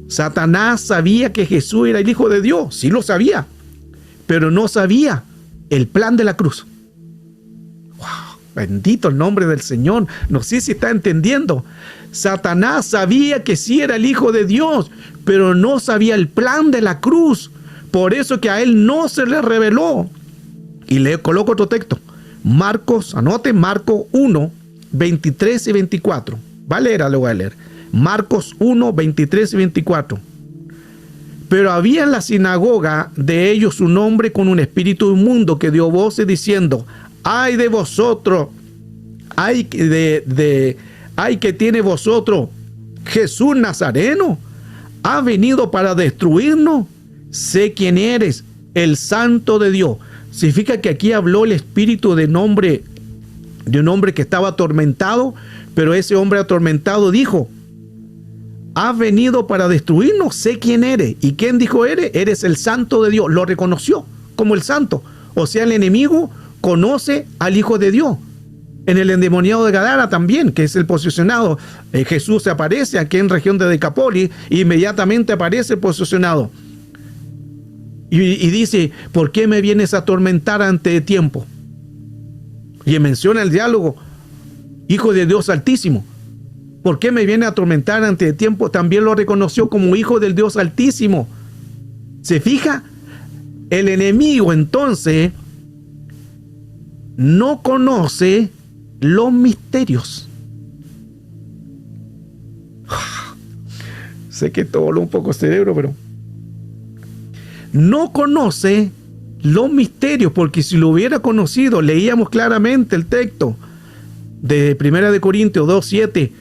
Satanás sabía que Jesús era el Hijo de Dios, sí lo sabía, pero no sabía el plan de la cruz. ¡Wow! Bendito el nombre del Señor. No sé si está entendiendo. Satanás sabía que sí era el Hijo de Dios, pero no sabía el plan de la cruz. Por eso que a él no se le reveló. Y le coloco otro texto. Marcos, anote, Marcos 1, 23 y 24. Va a leer, lo voy a leer. Marcos 1, 23 y 24. Pero había en la sinagoga de ellos un hombre con un espíritu inmundo que dio voces diciendo: ay de vosotros, ay que tiene vosotros Jesús Nazareno, ha venido para destruirnos. Sé quién eres, el Santo de Dios. Significa que aquí habló el espíritu de un hombre que estaba atormentado, pero ese hombre atormentado dijo: has venido para destruirnos, sé quién eres. ¿Y quién dijo eres? Eres el Santo de Dios. Lo reconoció como el Santo. O sea, el enemigo conoce al Hijo de Dios. En el endemoniado de Gadara también, que es el posesionado. Jesús se aparece aquí en región de Decápolis, inmediatamente aparece el posesionado. Y dice: ¿por qué me vienes a atormentar antes de tiempo? Y menciona el diálogo: Hijo de Dios Altísimo. ¿Por qué me viene a atormentar antes de tiempo? También lo reconoció como Hijo del Dios Altísimo. ¿Se fija? El enemigo entonces no conoce los misterios. Sé que todo lo un poco cerebro, pero no conoce los misterios, porque si lo hubiera conocido, leíamos claramente el texto de 1 Corintios 2:7,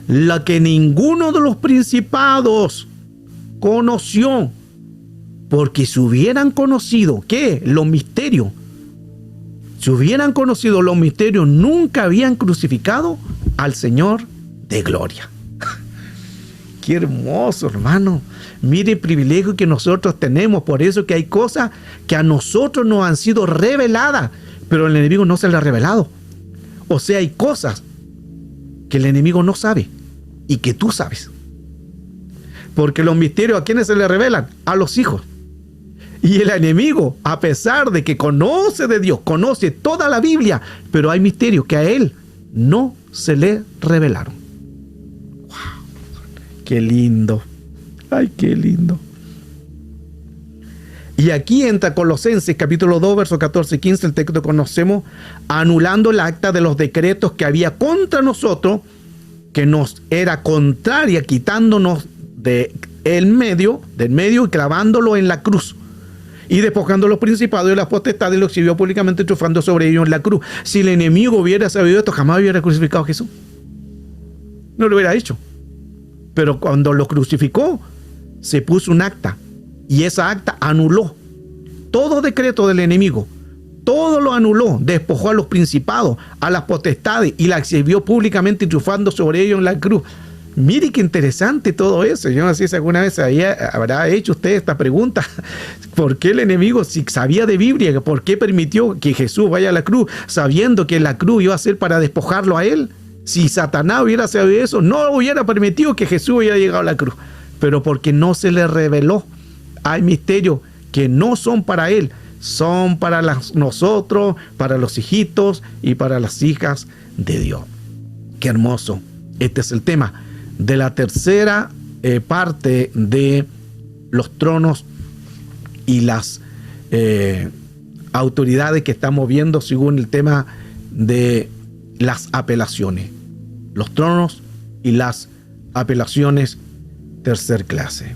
la que ninguno de los principados conoció, porque si hubieran conocido, ¿qué? Los misterios. Si hubieran conocido los misterios, nunca habían crucificado al Señor de gloria. Qué hermoso, hermano. Mire el privilegio que nosotros tenemos. Por eso que hay cosas que a nosotros nos han sido reveladas, pero el enemigo no se las ha revelado. O sea, hay cosas que el enemigo no sabe. y que tú sabes. Porque los misterios, ¿a quiénes se les revelan? A los hijos. Y el enemigo, a pesar de que conoce de Dios, conoce toda la Biblia, pero hay misterios que a él no se le revelaron. ¡Wow! ¡Qué lindo! ¡Ay, qué lindo! Y aquí entra Colosenses capítulo 2, versos 14 y 15, el texto que conocemos, anulando el acta de los decretos que había contra nosotros, que nos era contraria, quitándonos del medio y clavándolo en la cruz. Y despojando a los principados y las potestades, lo exhibió públicamente, triunfando sobre ellos en la cruz. Si el enemigo hubiera sabido esto, jamás hubiera crucificado a Jesús. No lo hubiera hecho. Pero cuando lo crucificó, se puso un acta. Y esa acta anuló todo decreto del enemigo. Todo lo anuló. Despojó a los principados, a las potestades, y la exhibió públicamente, triunfando sobre ellos en la cruz. Mire qué interesante todo eso. Yo no sé si alguna vez habrá hecho usted esta pregunta. ¿Por qué el enemigo, si sabía de Biblia, por qué permitió que Jesús vaya a la cruz, sabiendo que la cruz iba a ser para despojarlo a él? Si Satanás hubiera sabido eso, no hubiera permitido que Jesús hubiera llegado a la cruz. Pero porque no se le reveló. Hay misterios que no son para él, son para nosotros, para los hijitos y para las hijas de Dios. Qué hermoso. Este es el tema de la tercera parte de los tronos y las autoridades que estamos viendo según el tema de las apelaciones. Los tronos y las apelaciones, tercer clase.